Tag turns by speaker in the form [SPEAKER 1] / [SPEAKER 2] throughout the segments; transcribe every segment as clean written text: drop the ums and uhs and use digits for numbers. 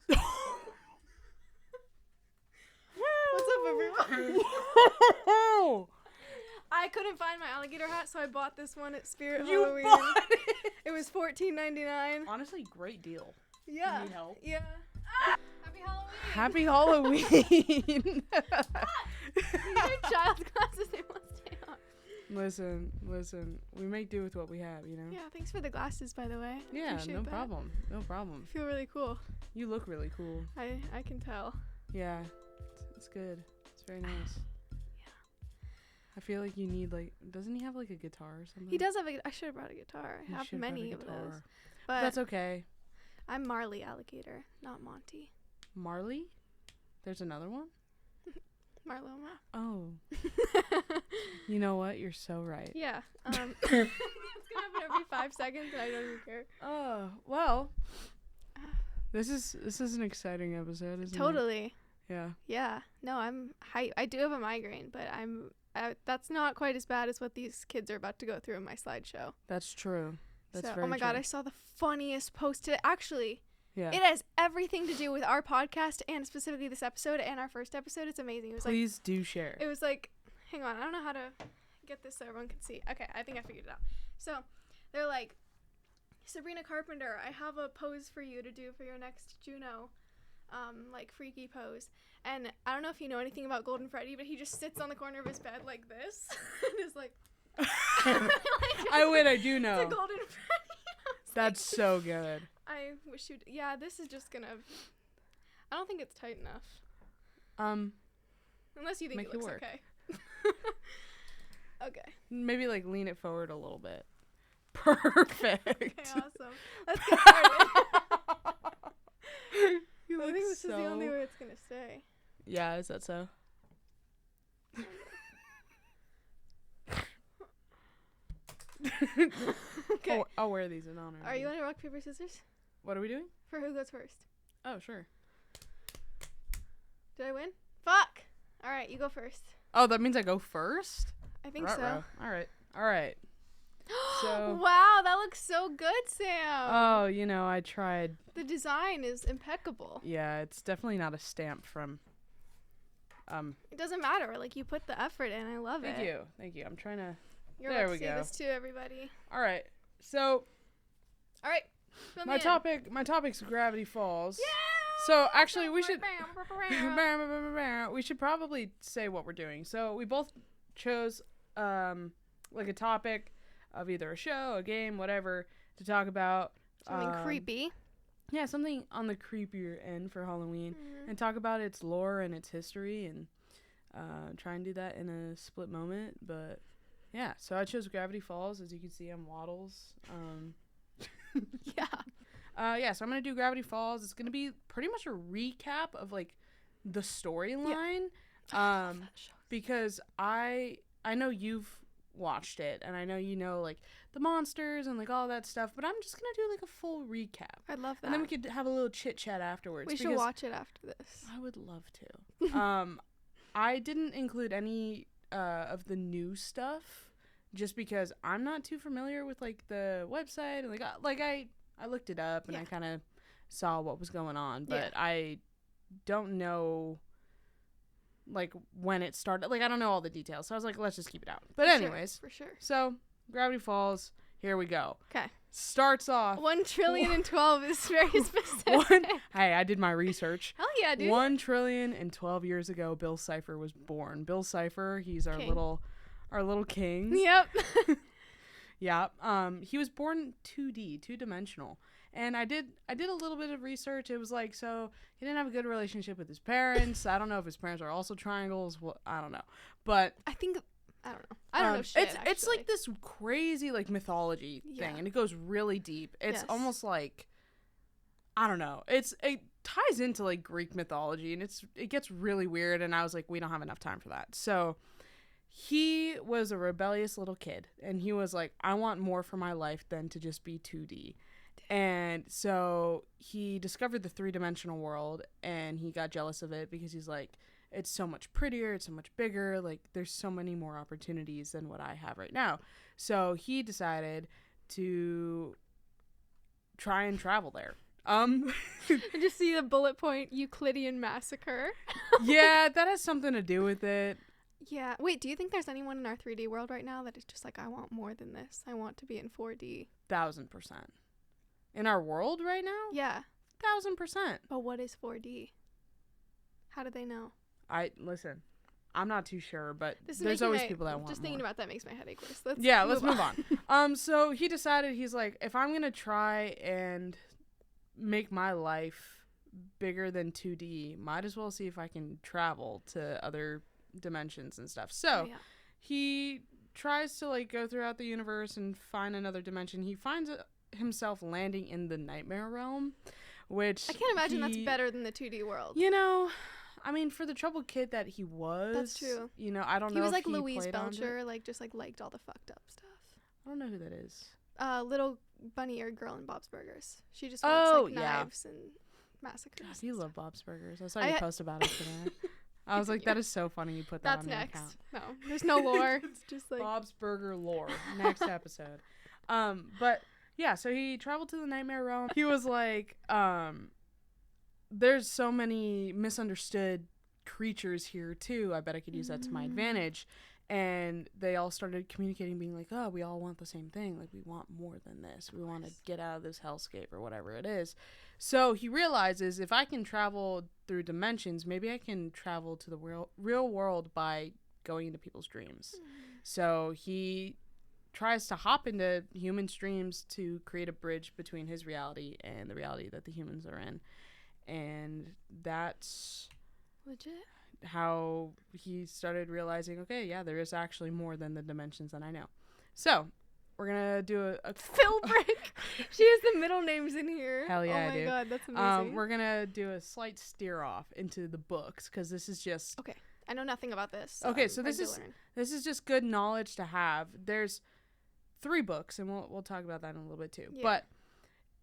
[SPEAKER 1] What's up, everyone? I couldn't find my alligator hat, so I bought this one at Spirit Halloween.
[SPEAKER 2] Bought it?
[SPEAKER 1] It was $14.99.
[SPEAKER 2] Honestly, great deal.
[SPEAKER 1] Yeah.
[SPEAKER 2] Need help?
[SPEAKER 1] Yeah. Happy Halloween.
[SPEAKER 2] Happy Halloween.
[SPEAKER 1] These are child's glasses. They won't stay on.
[SPEAKER 2] Listen. We make do with what we have, you know?
[SPEAKER 1] Yeah, thanks for the glasses, by the way.
[SPEAKER 2] Yeah,
[SPEAKER 1] Appreciate
[SPEAKER 2] no
[SPEAKER 1] that.
[SPEAKER 2] problem. No problem.
[SPEAKER 1] I feel really cool.
[SPEAKER 2] You look really cool.
[SPEAKER 1] I can tell.
[SPEAKER 2] Yeah. It's good. It's very nice. I feel like you need, like, doesn't he have, like, a guitar or something?
[SPEAKER 1] He does have I should have brought a guitar. I have many of those. But
[SPEAKER 2] that's okay.
[SPEAKER 1] I'm Marley Alligator, not Monty.
[SPEAKER 2] Marley? There's another one?
[SPEAKER 1] Marloma.
[SPEAKER 2] Oh. You know what? You're so right.
[SPEAKER 1] Yeah. It's going to happen every 5 seconds, and I don't even care.
[SPEAKER 2] Oh, well. This is an exciting episode, isn't it?
[SPEAKER 1] Totally.
[SPEAKER 2] Yeah.
[SPEAKER 1] Yeah. No, I'm hyped. I do have a migraine, but that's not quite as bad as what these kids are about to go through in my slideshow.
[SPEAKER 2] That's true. That's very
[SPEAKER 1] oh my God, I saw the funniest post today. Actually,
[SPEAKER 2] yeah.
[SPEAKER 1] It has everything to do with our podcast and specifically this episode and our first episode. It's amazing. It was
[SPEAKER 2] Please do share.
[SPEAKER 1] It was like, hang on, I don't know how to get this so everyone can see. Okay, I think I figured it out. So they're like, Sabrina Carpenter, I have a pose for you to do for your next Juno, like freaky pose. And I don't know if you know anything about Golden Freddy, but he just sits on the corner of his bed like this and is like.
[SPEAKER 2] I do know.
[SPEAKER 1] It's a Golden Freddy.
[SPEAKER 2] That's so good.
[SPEAKER 1] I wish you'd. Yeah, this is just gonna. I don't think it's tight enough. Unless you think it looks okay. Okay.
[SPEAKER 2] Maybe like lean it forward a little bit. Perfect.
[SPEAKER 1] Okay, awesome. Let's get started. I think this is the only way it's gonna stay.
[SPEAKER 2] Yeah, is that so?
[SPEAKER 1] Okay.
[SPEAKER 2] I'll wear these in honor.
[SPEAKER 1] Are you on rock, paper, scissors?
[SPEAKER 2] What are we doing?
[SPEAKER 1] For who goes first?
[SPEAKER 2] Oh, sure.
[SPEAKER 1] Did I win? Fuck! Alright, you go first.
[SPEAKER 2] Oh, that means I go first?
[SPEAKER 1] I think so.
[SPEAKER 2] Alright. So.
[SPEAKER 1] Wow, that looks so good, Sam.
[SPEAKER 2] Oh, I tried.
[SPEAKER 1] The design is impeccable.
[SPEAKER 2] Yeah, it's definitely not a stamp from.
[SPEAKER 1] It doesn't matter. Like, you put the effort in. I love it.
[SPEAKER 2] Thank you. I'm trying to.
[SPEAKER 1] You're about to see this too, everybody.
[SPEAKER 2] All right. So.
[SPEAKER 1] All right.
[SPEAKER 2] My topic's Gravity Falls.
[SPEAKER 1] Yeah.
[SPEAKER 2] So actually, we should probably say what we're doing. So we both chose like a topic of either a show, a game, whatever to talk about.
[SPEAKER 1] Something creepy.
[SPEAKER 2] Yeah, something on the creepier end for Halloween, and talk about its lore and its history, and try and do that in a split moment. But yeah, so I chose Gravity Falls. As you can see, I'm Waddles. Yeah, so I'm gonna do Gravity Falls. It's gonna be pretty much a recap of like the storyline, because I know you've watched it, and I know like the monsters and like all that stuff, but I'm just gonna do like a full recap.
[SPEAKER 1] I'd love that.
[SPEAKER 2] And then we could have a little chit chat afterwards.
[SPEAKER 1] We should watch it after this.
[SPEAKER 2] I would love to. I didn't include any of the new stuff just because I'm not too familiar with like the website, and like I looked it up and I kind of saw what was going on, but I don't know like when it started. Like I don't know all the details, so I was like, let's just keep it out. But anyways,
[SPEAKER 1] for sure.
[SPEAKER 2] So Gravity Falls, here we go.
[SPEAKER 1] Okay.
[SPEAKER 2] Starts off
[SPEAKER 1] 1,000,000,012 is very specific.
[SPEAKER 2] Hey, I did my research.
[SPEAKER 1] Hell yeah, dude.
[SPEAKER 2] 1,000,000,012 years ago, Bill Cipher was born. Bill Cipher, he's our little king.
[SPEAKER 1] Yep.
[SPEAKER 2] Yeah. He was born 2D, two-dimensional. And I did a little bit of research. It was like, so he didn't have a good relationship with his parents. I don't know if his parents are also triangles. Well, I don't know. But
[SPEAKER 1] I don't know. I don't know shit,
[SPEAKER 2] it's like this crazy like mythology thing, and it goes really deep. It's almost like, I don't know. It ties into like Greek mythology, and it gets really weird, and I was like, we don't have enough time for that. So he was a rebellious little kid, and he was like, I want more for my life than to just be 2D. And so he discovered the three-dimensional world, and he got jealous of it because he's like, it's so much prettier, it's so much bigger, like there's so many more opportunities than what I have right now. So he decided to try and travel there. I
[SPEAKER 1] just see the bullet point Euclidean massacre.
[SPEAKER 2] Yeah, that has something to do with it.
[SPEAKER 1] Yeah. Wait, do you think there's anyone in our 3D world right now that is just like, I want more than this? I want to be in 4D.
[SPEAKER 2] 1000%. In our world right now?
[SPEAKER 1] Yeah.
[SPEAKER 2] 1000%.
[SPEAKER 1] But what is 4D? How do they know?
[SPEAKER 2] Listen, I'm not too sure, but there's always people that want
[SPEAKER 1] just thinking about that makes my headache worse.
[SPEAKER 2] Let's move on. So he decided, he's like, if I'm going to try and make my life bigger than 2D, might as well see if I can travel to other dimensions and stuff. So he tries to like go throughout the universe and find another dimension. He finds himself landing in the nightmare realm, which
[SPEAKER 1] I can't imagine that's better than the 2D world.
[SPEAKER 2] You know, I mean, for the troubled kid that he was,
[SPEAKER 1] that's true.
[SPEAKER 2] You know, I don't know.
[SPEAKER 1] He was
[SPEAKER 2] if
[SPEAKER 1] like
[SPEAKER 2] he
[SPEAKER 1] Louise
[SPEAKER 2] played
[SPEAKER 1] Belcher, like just like liked all the fucked up stuff.
[SPEAKER 2] I don't know who that is.
[SPEAKER 1] Little bunny-eared girl in Bob's Burgers. She just wants like knives and massacres.
[SPEAKER 2] God, you love Bob's Burgers. I saw you post about it today. I was like, that is so funny you put that on your account.
[SPEAKER 1] No, there's no lore. It's just like
[SPEAKER 2] Bob's Burger lore. Next episode. But yeah, so he traveled to the nightmare realm. He was like, there's so many misunderstood creatures here too. I bet I could use that to my advantage. And they all started communicating, being like, oh, we all want the same thing. Like, we want more than this. We want to get out of this hellscape or whatever it is. So he realizes, if I can travel through dimensions, maybe I can travel to the real world by going into people's dreams. So he tries to hop into humans' dreams to create a bridge between his reality and the reality that the humans are in. And that's
[SPEAKER 1] legit
[SPEAKER 2] how he started realizing, okay, yeah, there is actually more than the dimensions that I know. So we're gonna do a
[SPEAKER 1] Philbrick. She has the middle names in here.
[SPEAKER 2] Hell yeah,
[SPEAKER 1] oh my god, that's amazing.
[SPEAKER 2] We're gonna do a slight steer off into the books, because this is just
[SPEAKER 1] okay. I know nothing about this.
[SPEAKER 2] So this is just good knowledge to have. There's 3 books, and we'll talk about that in a little bit too. Yeah. But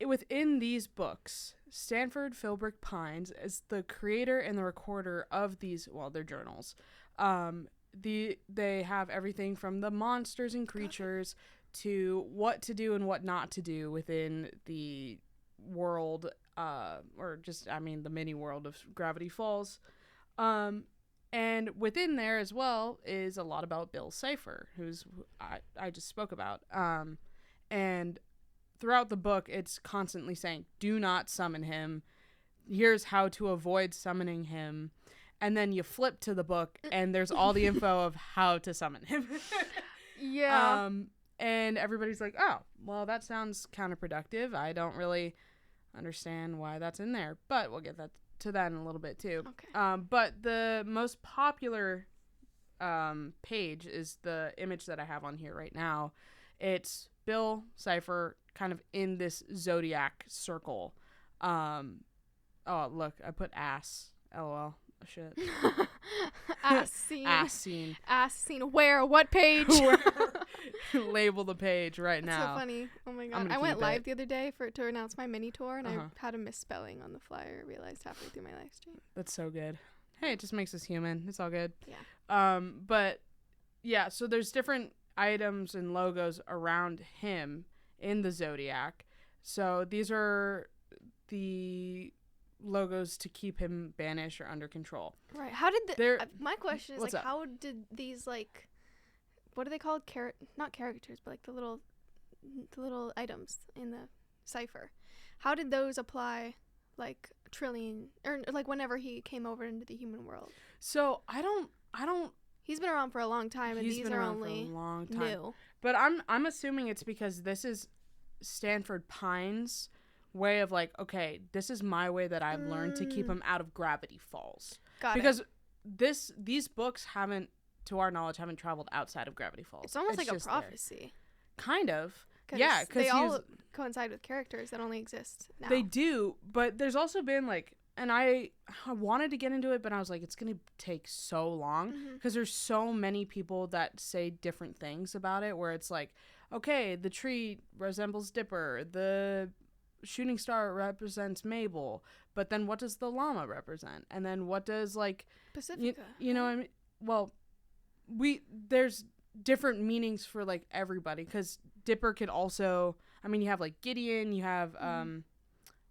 [SPEAKER 2] within these books, Stanford Philbrick Pines is the creator and the recorder of these, well, they're journals. They have everything from the monsters and creatures to what to do and what not to do within the world, or just, I mean, the mini world of Gravity Falls. And within there as well is a lot about Bill Cipher, who's I just spoke about. And throughout the book, it's constantly saying, do not summon him. Here's how to avoid summoning him. And then you flip to the book, and there's all the info of how to summon him.
[SPEAKER 1] Yeah.
[SPEAKER 2] And everybody's like, oh, well, that sounds counterproductive. I don't really understand why that's in there. But we'll get to that in a little bit, too.
[SPEAKER 1] Okay.
[SPEAKER 2] But the most popular page is the image that I have on here right now. It's Bill Cipher kind of in this zodiac circle. Oh, look, I put ass. LOL. Oh, shit.
[SPEAKER 1] Ass scene.
[SPEAKER 2] Ass scene.
[SPEAKER 1] Ass scene. Where? What page?
[SPEAKER 2] Label the page right
[SPEAKER 1] That's
[SPEAKER 2] now.
[SPEAKER 1] So funny. Oh my god. I went live the other day to announce my mini tour, and I had a misspelling on the flyer. I realized halfway through my live stream.
[SPEAKER 2] That's so good. Hey, it just makes us human. It's all good.
[SPEAKER 1] Yeah.
[SPEAKER 2] But yeah, so there's different items and logos around him in the zodiac. So these are the logos to keep him banished or under control.
[SPEAKER 1] Right. How did my question is, like, how did these, like, what are they called? Not caricatures, but like the little items in the cipher. How did those apply, like, trillion, or like whenever he came over into the human world?
[SPEAKER 2] So I don't.
[SPEAKER 1] He's been around for a long time, and these are only new.
[SPEAKER 2] But I'm assuming it's because this is Stanford Pines' way of, like, okay, this is my way that I've learned to keep him out of Gravity Falls. Because these books haven't, to our knowledge, haven't traveled outside of Gravity Falls.
[SPEAKER 1] It's almost like a prophecy.
[SPEAKER 2] There. Kind of. Yeah, because
[SPEAKER 1] they all coincide with characters that only exist now.
[SPEAKER 2] They do, but there's also been, like, and I wanted to get into it, but I was like, it's going to take so long because there's so many people that say different things about it, where it's like, okay, the tree resembles Dipper, the shooting star represents Mabel, but then what does the llama represent? And then what does, like,
[SPEAKER 1] Pacifica?
[SPEAKER 2] You know what I mean? Well, there's different meanings for, like, everybody, because Dipper could also, I mean, you have, like, Gideon, you have,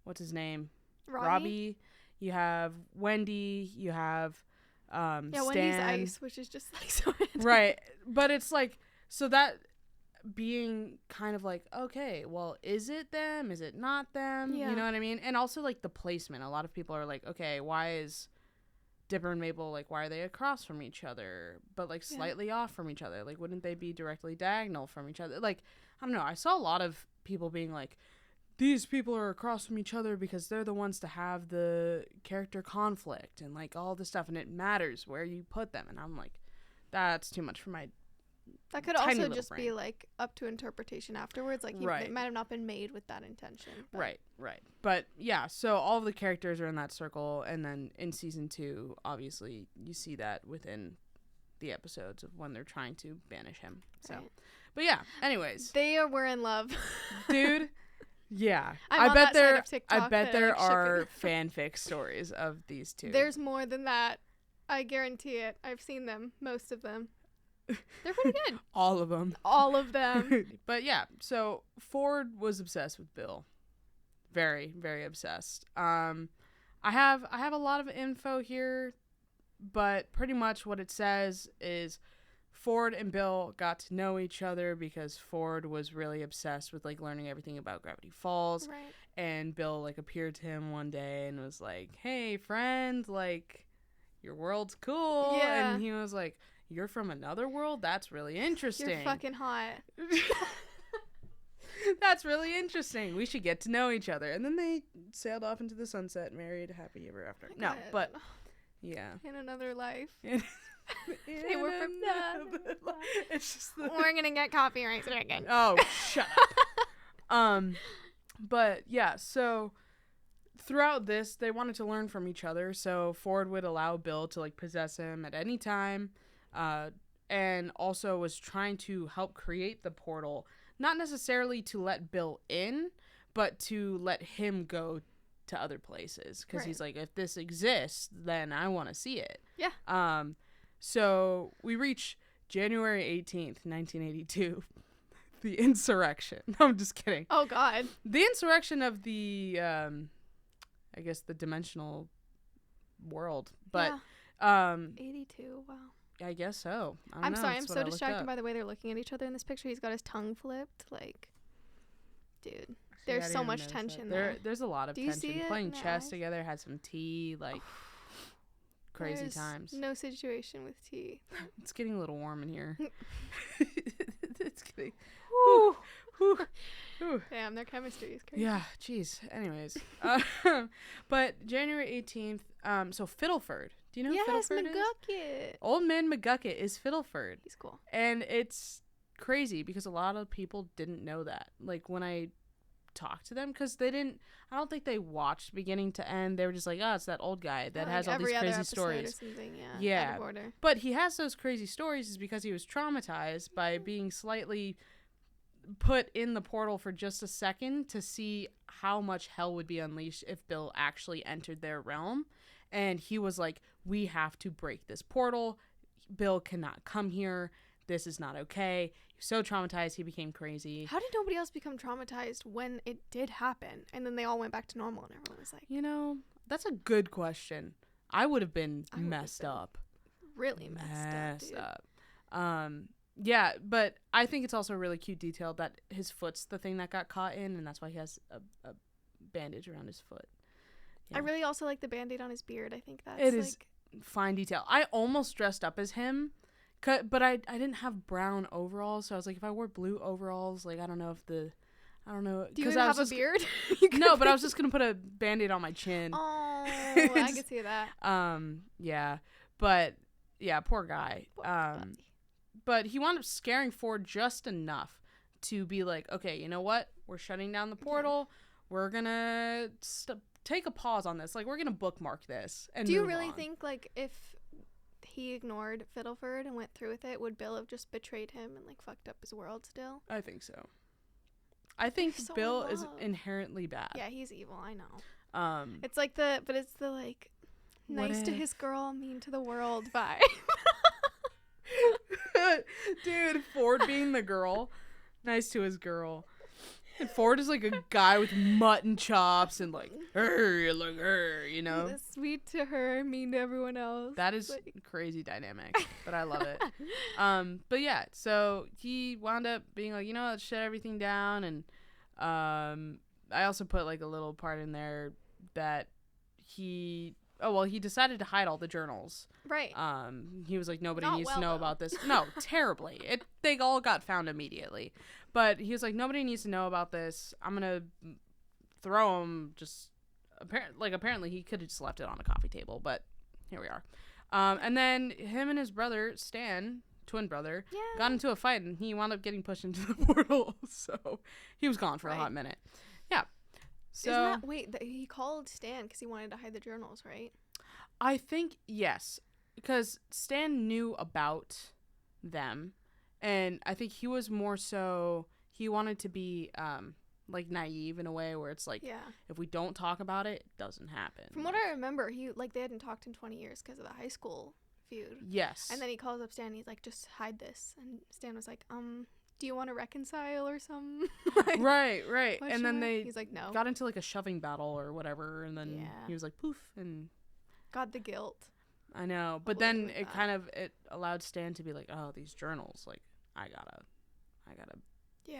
[SPEAKER 2] what's his name?
[SPEAKER 1] Robbie.
[SPEAKER 2] You have Wendy. You have Stan.
[SPEAKER 1] Wendy's ice, which is just like so random.
[SPEAKER 2] Right. But it's like, so that being kind of like, okay, well, is it them? Is it not them?
[SPEAKER 1] Yeah.
[SPEAKER 2] You know what I mean? And also like the placement. A lot of people are like, okay, why is Dipper and Mabel, like, why are they across from each other, but like slightly off from each other? Like, wouldn't they be directly diagonal from each other? Like, I don't know. I saw a lot of people being like, these people are across from each other because they're the ones to have the character conflict and like all this stuff, and it matters where you put them. And I'm like, that's too much for my
[SPEAKER 1] that could
[SPEAKER 2] tiny
[SPEAKER 1] also just
[SPEAKER 2] brain.
[SPEAKER 1] be like up to interpretation afterwards. Like it might have not been made with that intention. But.
[SPEAKER 2] Right. But yeah, so all of the characters are in that circle, and then in season 2, obviously you see that within the episodes of when they're trying to banish him. So, but yeah. Anyways,
[SPEAKER 1] we're in love,
[SPEAKER 2] dude. Yeah,
[SPEAKER 1] I bet
[SPEAKER 2] there are fanfic stories of these two.
[SPEAKER 1] There's more than that. I guarantee it. I've seen them, most of them. They're pretty good.
[SPEAKER 2] All of them. But yeah, so Ford was obsessed with Bill. Very, very obsessed. I have a lot of info here, but pretty much what it says is Ford and Bill got to know each other because Ford was really obsessed with like learning everything about Gravity Falls.
[SPEAKER 1] Right.
[SPEAKER 2] And Bill like appeared to him one day and was like, "Hey, friend, like your world's cool."
[SPEAKER 1] Yeah.
[SPEAKER 2] And he was like, "You're from another world? That's really interesting."
[SPEAKER 1] You're fucking hot.
[SPEAKER 2] That's really interesting. We should get to know each other. And then they sailed off into the sunset, married, happy ever after. No, but yeah.
[SPEAKER 1] In another life.
[SPEAKER 2] They
[SPEAKER 1] were from
[SPEAKER 2] that. It's just
[SPEAKER 1] we're gonna get copyright stricken.
[SPEAKER 2] Oh, shut up. But yeah, so throughout this, they wanted to learn from each other. So Ford would allow Bill to like possess him at any time, and also was trying to help create the portal, not necessarily to let Bill in, but to let him go to other places. Because he's like, if this exists, then I want to see it.
[SPEAKER 1] Yeah.
[SPEAKER 2] So we reach January 18th, 1982. The insurrection. No, I'm just kidding.
[SPEAKER 1] Oh, God.
[SPEAKER 2] The insurrection of the, I guess, the dimensional world. But,
[SPEAKER 1] 82, wow.
[SPEAKER 2] I guess so.
[SPEAKER 1] I'm sorry, I'm so distracted by the way they're looking at each other in this picture. He's got his tongue flipped. Like, dude, there's so much tension there.
[SPEAKER 2] There's a lot of tension.
[SPEAKER 1] See
[SPEAKER 2] Playing chess together, had some tea, like, crazy
[SPEAKER 1] There's
[SPEAKER 2] times.
[SPEAKER 1] No situation with tea.
[SPEAKER 2] It's getting a little warm in here. It's getting...
[SPEAKER 1] Damn, their chemistry is crazy.
[SPEAKER 2] Yeah, jeez. Anyways. But January 18th, so Fiddleford. Do you know who Fiddleford is?
[SPEAKER 1] McGucket.
[SPEAKER 2] Old Man McGucket is Fiddleford.
[SPEAKER 1] He's cool.
[SPEAKER 2] And it's crazy because a lot of people didn't know that. Like, when I talked to them, because I don't think they watched beginning to end. They were just like, oh, it's that old guy that has all these crazy stories.
[SPEAKER 1] Yeah.
[SPEAKER 2] But he has those crazy stories is because he was traumatized by being slightly put in the portal for just a second to see how much hell would be unleashed if Bill actually entered their realm. And he was like, we have to break this portal. Bill cannot come here. This is not okay. He was so traumatized, he became crazy.
[SPEAKER 1] How did nobody else become traumatized when it did happen? And then they all went back to normal and everyone was like...
[SPEAKER 2] You know, that's a good question. I would have been messed up.
[SPEAKER 1] Really messed up, dude.
[SPEAKER 2] Yeah, but I think it's also a really cute detail that his foot's the thing that got caught in, and that's why he has a bandage around his foot.
[SPEAKER 1] Yeah. I really also like the Band-Aid on his beard. I think that's
[SPEAKER 2] is fine detail. I almost dressed up as him, but I didn't have brown overalls, so I was like, if I wore blue overalls, like, I don't know. Do
[SPEAKER 1] you even have a beard?
[SPEAKER 2] No, but I was just gonna put a Band-Aid on my chin.
[SPEAKER 1] Oh, I could see that.
[SPEAKER 2] Yeah, but yeah, poor guy. But he wound up scaring Ford just enough to be like, okay, you know what? We're shutting down the portal. We're gonna take a pause on this. Like, we're gonna bookmark this. And
[SPEAKER 1] do you really think, like, if he ignored Fiddleford and went through with it, would Bill have just betrayed him and, like, fucked up his world still?
[SPEAKER 2] I think so. I think Bill is inherently bad.
[SPEAKER 1] Yeah, he's evil. I know. It's like it's the like nice to his girl, mean to the world vibe.
[SPEAKER 2] Dude, Ford being the girl, nice to his girl. And Ford is like a guy with mutton chops and like, you know.
[SPEAKER 1] Sweet to her, mean to everyone else.
[SPEAKER 2] That is crazy dynamic, but I love it. But yeah, so he wound up being like, you know, let's shut everything down. And I also put like a little part in there that he decided to hide all the journals.
[SPEAKER 1] Right.
[SPEAKER 2] He was like, nobody
[SPEAKER 1] Not
[SPEAKER 2] needs
[SPEAKER 1] well,
[SPEAKER 2] to know
[SPEAKER 1] though.
[SPEAKER 2] about this. No, terribly. They all got found immediately. But he was like, nobody needs to know about this. I'm going to throw him just... Apparently he could have just left it on a coffee table, but here we are. And then him and his brother, Stan, twin brother, got into a fight, and he wound up getting pushed into the portal. So he was gone for a hot minute. Yeah. So
[SPEAKER 1] he called Stan because he wanted to hide the journals, right?
[SPEAKER 2] I think, yes, because Stan knew about them, and I think he was more so, he wanted to be, like, naive in a way where it's like, if we don't talk about it, it doesn't happen.
[SPEAKER 1] From what I remember, they hadn't talked in 20 years because of the high school feud.
[SPEAKER 2] Yes.
[SPEAKER 1] And then he calls up Stan, and he's like, just hide this. And Stan was like, do you want to reconcile or something? Like,
[SPEAKER 2] right. And then
[SPEAKER 1] he's like, no.
[SPEAKER 2] Got into like a shoving battle or whatever, and then he was like, poof, and
[SPEAKER 1] got the guilt.
[SPEAKER 2] I know, but then it allowed Stan to be like, oh, these journals, like, I gotta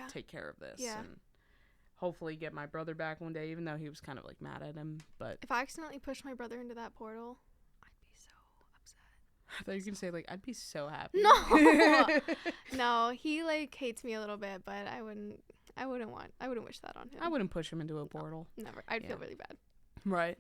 [SPEAKER 2] take care of this, and hopefully get my brother back one day, even though he was kind of like mad at him. But
[SPEAKER 1] if I accidentally pushed my brother into that portal, I'd be so upset.
[SPEAKER 2] I thought you were gonna say, like, I'd be so happy.
[SPEAKER 1] No, he like hates me a little bit, but I wouldn't wish that on him.
[SPEAKER 2] I wouldn't push him into a portal.
[SPEAKER 1] Never. I'd feel really bad.
[SPEAKER 2] Right.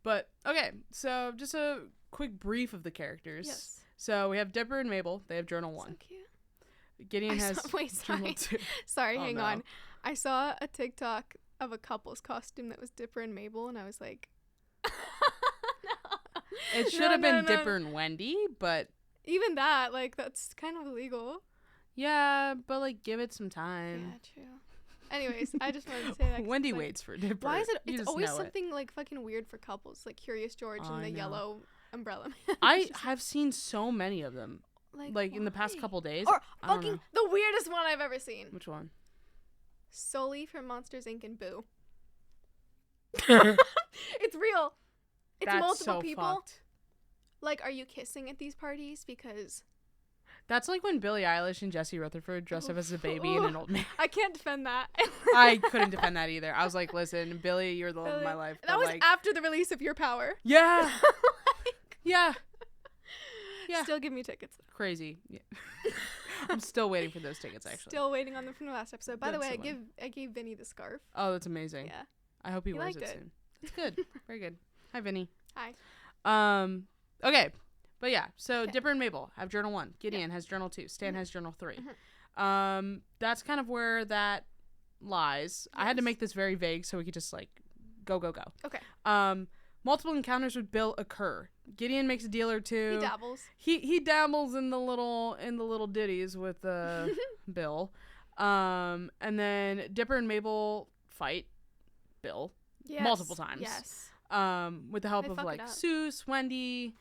[SPEAKER 2] But okay, so just a quick brief of the characters.
[SPEAKER 1] Yes.
[SPEAKER 2] So we have Dipper and Mabel. They have Journal 1.
[SPEAKER 1] So cute.
[SPEAKER 2] Gideon has Journal 2.
[SPEAKER 1] Sorry, hang on. I saw a TikTok of a couple's costume that was Dipper and Mabel, and I was like,
[SPEAKER 2] no. It should have been Dipper and Wendy, but
[SPEAKER 1] even that, like, that's kind of illegal.
[SPEAKER 2] Yeah, but like, give it some time.
[SPEAKER 1] Yeah, true. Anyways, I just wanted to say that.
[SPEAKER 2] Wendy waits for Dipper.
[SPEAKER 1] Why is it? It's always something like fucking weird for couples, like Curious George and the yellow umbrella man.
[SPEAKER 2] I have seen so many of them, like in the past couple days.
[SPEAKER 1] Or fucking the weirdest one I've ever seen.
[SPEAKER 2] Which one?
[SPEAKER 1] Sully from Monsters Inc. and Boo. It's real. It's
[SPEAKER 2] That's
[SPEAKER 1] multiple
[SPEAKER 2] so
[SPEAKER 1] people.
[SPEAKER 2] Fucked.
[SPEAKER 1] Like, are you kissing at these parties? Because
[SPEAKER 2] that's like when Billie Eilish and Jesse Rutherford dressed up as a baby and an old man.
[SPEAKER 1] I can't defend that.
[SPEAKER 2] I couldn't defend that either. I was like, listen, Billie, you're the love of my life.
[SPEAKER 1] That was after the release of Your Power.
[SPEAKER 2] Yeah. Yeah.
[SPEAKER 1] Still give me tickets.
[SPEAKER 2] Crazy. Yeah. I'm still waiting for those tickets, actually.
[SPEAKER 1] Still waiting on them from the last episode. By the way,
[SPEAKER 2] so
[SPEAKER 1] I gave Vinny the scarf.
[SPEAKER 2] Oh, that's amazing.
[SPEAKER 1] Yeah.
[SPEAKER 2] I hope he wears it soon. It's good. Very good. Hi, Vinny.
[SPEAKER 1] Hi.
[SPEAKER 2] Okay. But yeah, so Dipper and Mabel have Journal 1. Gideon has Journal 2. Stan has Journal 3.
[SPEAKER 1] Mm-hmm.
[SPEAKER 2] That's kind of where that lies. Yes. I had to make this very vague so we could just like go.
[SPEAKER 1] Okay.
[SPEAKER 2] Multiple encounters with Bill occur. Gideon makes a deal or two.
[SPEAKER 1] He dabbles.
[SPEAKER 2] He dabbles in the little ditties with Bill. And then Dipper and Mabel fight Bill multiple times.
[SPEAKER 1] Yes.
[SPEAKER 2] With the help of like Seuss, Wendy,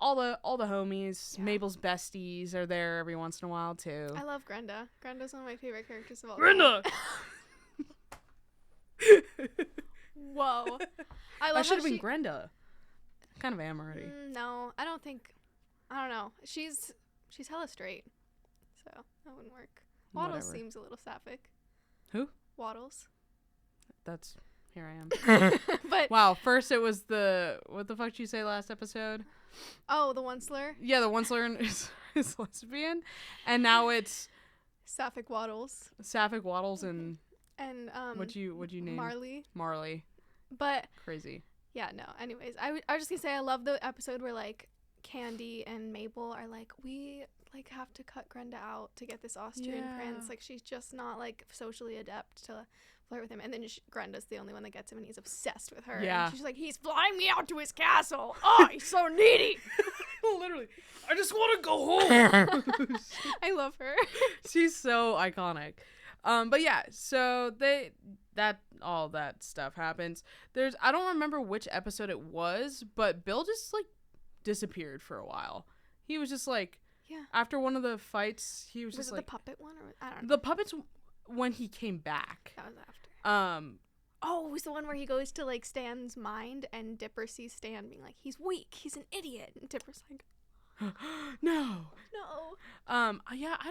[SPEAKER 2] all the homies. Yeah. Mabel's besties are there every once in a while too.
[SPEAKER 1] I love Grenda. Grenda's one of my favorite characters of all
[SPEAKER 2] time.
[SPEAKER 1] Whoa.
[SPEAKER 2] I should have been Grenda. Kind of am already.
[SPEAKER 1] No, I don't know. She's hella straight. So that wouldn't work. Waddles seems a little sapphic.
[SPEAKER 2] Who?
[SPEAKER 1] Waddles.
[SPEAKER 2] That's here I am.
[SPEAKER 1] But
[SPEAKER 2] wow, first it was what the fuck did you say last episode?
[SPEAKER 1] Oh, the one slur?
[SPEAKER 2] Yeah, the one slur is lesbian. And now it's
[SPEAKER 1] Sapphic Waddles.
[SPEAKER 2] Sapphic Waddles and what'd you name? Marley.
[SPEAKER 1] But
[SPEAKER 2] crazy.
[SPEAKER 1] Yeah, no. Anyways, I was just gonna say I love the episode where like Candy and Mabel are like, we like have to cut Grenda out to get this Austrian prince. Like she's just not like socially adept to flirt with him. And then Grenda's the only one that gets him, and he's obsessed with her.
[SPEAKER 2] Yeah.
[SPEAKER 1] And she's like, he's flying me out to his castle. Oh, he's so needy.
[SPEAKER 2] Literally, I just want to go home.
[SPEAKER 1] I love her.
[SPEAKER 2] She's so iconic. But yeah, so all that stuff happens. I don't remember which episode it was, but Bill just like disappeared for a while. He was just like, after one of the fights, he was just like,
[SPEAKER 1] the puppet one, or I don't know.
[SPEAKER 2] The puppets when he came back.
[SPEAKER 1] That was after. Oh, it was the one where he goes to, like, Stan's mind, and Dipper sees Stan being like, he's weak, he's an idiot, and Dipper's like,
[SPEAKER 2] no.
[SPEAKER 1] Yeah,
[SPEAKER 2] I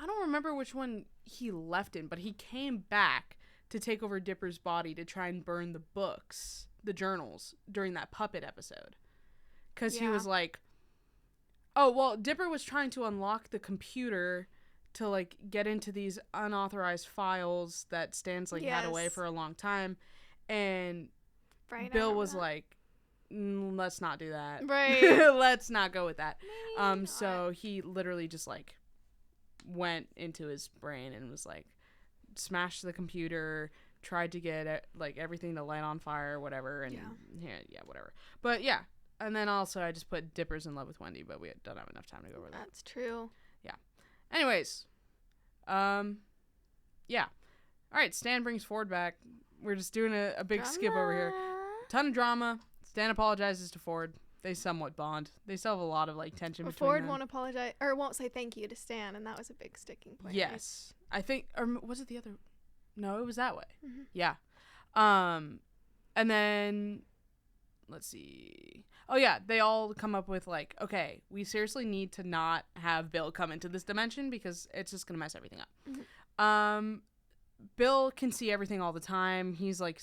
[SPEAKER 2] don't remember which one he left in, but he came back to take over Dipper's body to try and burn the books, the journals, during that puppet episode. Because he was like, oh, well, Dipper was trying to unlock the computer to, like, get into these unauthorized files that Stan's, like, had away for a long time. And Bill was like, let's not do that.
[SPEAKER 1] Right.
[SPEAKER 2] Let's not go with that.
[SPEAKER 1] Maybe
[SPEAKER 2] so he literally just, like, went into his brain and was like, smashed the computer, tried to get like everything to light on fire, whatever, and whatever. But yeah, and then also I just put Dipper's in love with Wendy, but we don't have enough time to go over that.
[SPEAKER 1] That's true.
[SPEAKER 2] Yeah. Anyways, yeah. All right, Stan brings Ford back. We're just doing a big skip over here. Ton of drama. Stan apologizes to Ford. They somewhat bond. They still have a lot of, like, tension between
[SPEAKER 1] Ford
[SPEAKER 2] them.
[SPEAKER 1] won't apologize, or won't say thank you to Stan, and that was a big sticking point.
[SPEAKER 2] Yes. Right? I think, or was it the other? No, it was that way.
[SPEAKER 1] Mm-hmm.
[SPEAKER 2] Yeah. And then, let's see. Oh, yeah, they all come up with, like, okay, we seriously need to not have Bill come into this dimension because it's just going to mess everything up.
[SPEAKER 1] Mm-hmm.
[SPEAKER 2] Bill can see everything all the time. He's, like,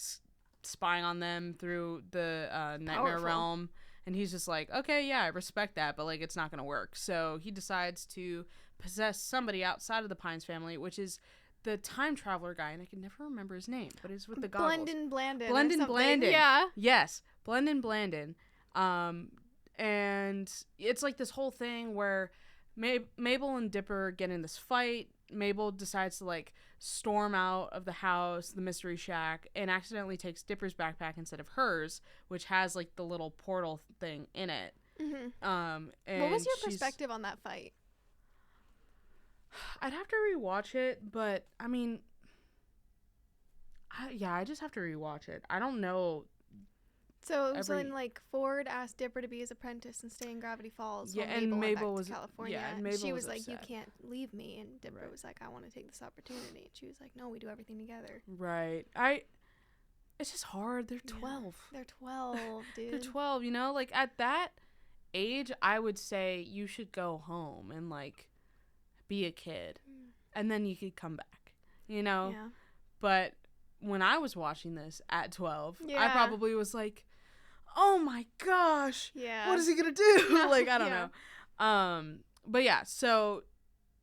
[SPEAKER 2] spying on them through the nightmare realm. And he's just like, okay, yeah, I respect that, but, like, it's not going to work. So he decides to possess somebody outside of the Pines family, which is the time traveler guy, and I can never remember his name, but it's with the goggles.
[SPEAKER 1] Blendon Blandon. Yeah.
[SPEAKER 2] Yes, Blendon Blandon. And it's like this whole thing where Mabel and Dipper get in this fight. Mabel decides to, like, storm out of the house, the mystery shack, and accidentally takes Dipper's backpack instead of hers, which has, like, the little portal thing in it.
[SPEAKER 1] Mm-hmm.
[SPEAKER 2] And
[SPEAKER 1] what was your perspective on that fight?
[SPEAKER 2] I'd have to rewatch it, but I mean, I just have to rewatch it. I don't know.
[SPEAKER 1] So it was when, like, Ford asked Dipper to be his apprentice and stay in Gravity Falls.
[SPEAKER 2] Yeah,
[SPEAKER 1] while
[SPEAKER 2] and Mabel
[SPEAKER 1] went back
[SPEAKER 2] was
[SPEAKER 1] to California.
[SPEAKER 2] Yeah, and Mabel
[SPEAKER 1] she was
[SPEAKER 2] like,
[SPEAKER 1] upset. You can't leave me, and Dipper was like, I want to take this opportunity. And she was like, no, we do everything together.
[SPEAKER 2] Right. It's just hard. They're 12.
[SPEAKER 1] They're 12, dude.
[SPEAKER 2] They're 12. You know, like, at that age, I would say you should go home and, like, be a kid, and then you could come back. You know.
[SPEAKER 1] Yeah.
[SPEAKER 2] But when I was watching this at 12,
[SPEAKER 1] yeah.
[SPEAKER 2] I probably was like, oh my gosh,
[SPEAKER 1] yeah,
[SPEAKER 2] what is he gonna do? Like, I don't know. But yeah, so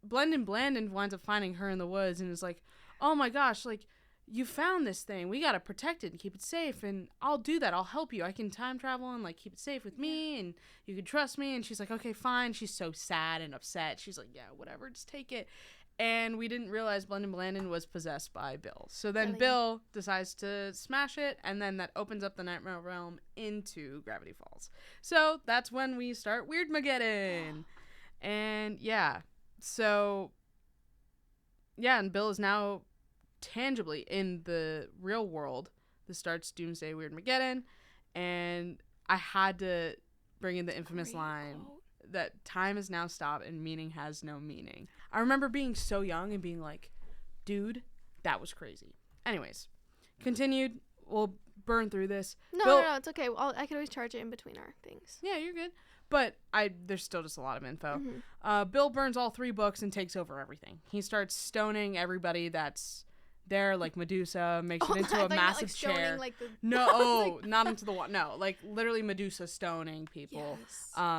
[SPEAKER 2] Blendon Blandon winds up finding her in the woods and is like, oh my gosh, like, you found this thing, we gotta protect it and keep it safe, and I'll do that, I'll help you, I can time travel and, like, keep it safe with me, and you can trust me. And she's like, okay, fine. She's so sad and upset. She's like, yeah, whatever, just take it. And we didn't realize Blendon Blandon was possessed by Bill. So then Bill decides to smash it, and then that opens up the Nightmare Realm into Gravity Falls. So that's when we start Weirdmageddon. And yeah, so yeah, and Bill is now tangibly in the real world. This starts Doomsday Weirdmageddon, and I had to bring in the infamous line that time is now stopped and meaning has no meaning. I remember being so young and being like, dude, that was crazy. Anyways, continued. We'll burn through this.
[SPEAKER 1] No, it's okay. I can always charge it in between our things.
[SPEAKER 2] Yeah, you're good. But there's still just a lot of info.
[SPEAKER 1] Mm-hmm.
[SPEAKER 2] Bill burns all 3 books and takes over everything. He starts stoning everybody that's there, like Medusa, makes it into a massive chair.
[SPEAKER 1] Like
[SPEAKER 2] no, not into the wall. No, like literally Medusa stoning people,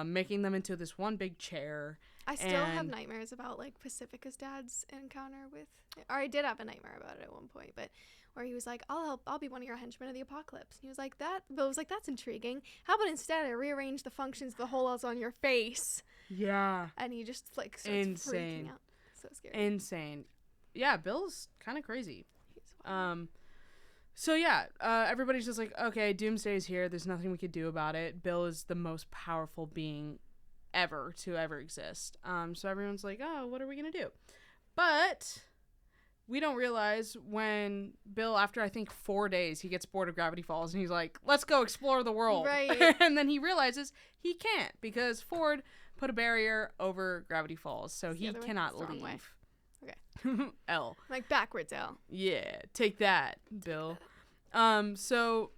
[SPEAKER 2] making them into this one big chair.
[SPEAKER 1] I still have nightmares about, like, Pacifica's dad's encounter with, or I did have a nightmare about it at one point, but where he was like, I'll be one of your henchmen of the apocalypse. And he was like, Bill was like, that's intriguing. How about instead I rearrange the functions of the holes on your face?
[SPEAKER 2] Yeah.
[SPEAKER 1] And he just, like, starts freaking out. So scary.
[SPEAKER 2] Insane. Yeah, Bill's kind of crazy. So yeah, everybody's just like, okay, Doomsday's here. There's nothing we could do about it. Bill is the most powerful being ever to ever exist. So everyone's like, oh, what are we gonna do? But we don't realize when Bill, after I think 4 days, he gets bored of Gravity Falls and he's like, let's go explore the world.
[SPEAKER 1] Right.
[SPEAKER 2] And then he realizes he can't because Ford put a barrier over Gravity Falls, so he cannot leave. L.
[SPEAKER 1] Like backwards L.
[SPEAKER 2] Yeah, take that, Bill. So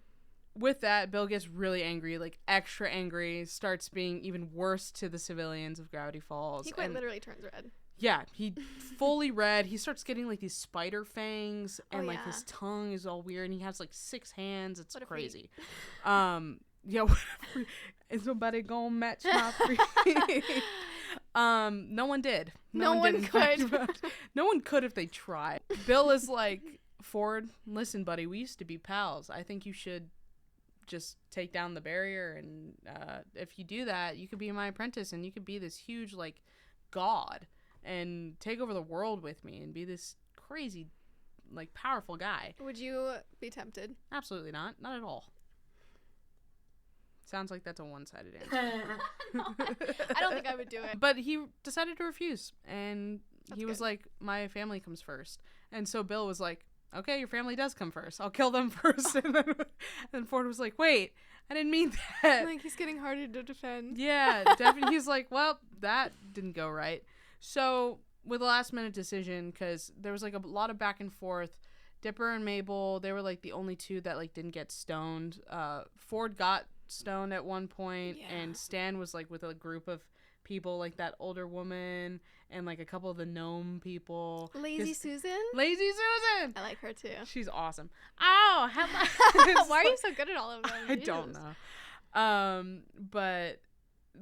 [SPEAKER 2] with that, Bill gets really angry, like extra angry, starts being even worse to the civilians of Gravity Falls.
[SPEAKER 1] He quite literally turns red.
[SPEAKER 2] Yeah, he fully red. He starts getting like these spider fangs, and like his tongue is all weird, and he has like 6 hands. It's crazy. Yeah, is nobody gonna match my freak? No one did.
[SPEAKER 1] No one could.
[SPEAKER 2] No one could if they tried. Bill is like, Ford, listen, buddy, we used to be pals. I think you should just take down the barrier, and if you do that, you could be my apprentice, and you could be this huge like god and take over the world with me and be this crazy like powerful guy.
[SPEAKER 1] Would you be tempted?
[SPEAKER 2] Absolutely not at all. Sounds like that's a one-sided answer.
[SPEAKER 1] No, I don't think I would do it.
[SPEAKER 2] But he decided to refuse, and he was
[SPEAKER 1] good.
[SPEAKER 2] like, my family comes first. And so Bill was like, okay, your family does come first. I'll kill them first. And then Ford was like, wait, I didn't mean that.
[SPEAKER 1] Like, he's getting harder to defend.
[SPEAKER 2] Yeah, definitely. He's like, well, that didn't go right. So with a last-minute decision, because there was like a lot of back and forth, Dipper and Mabel, they were like the only two that like didn't get stoned. Ford got stoned at one point, and Stan was like with a group of people, like that older woman and like a couple of the gnome people.
[SPEAKER 1] Lazy Susan.
[SPEAKER 2] I
[SPEAKER 1] like her too.
[SPEAKER 2] She's awesome. Oh,
[SPEAKER 1] why are you so good at all of them?
[SPEAKER 2] I don't know. But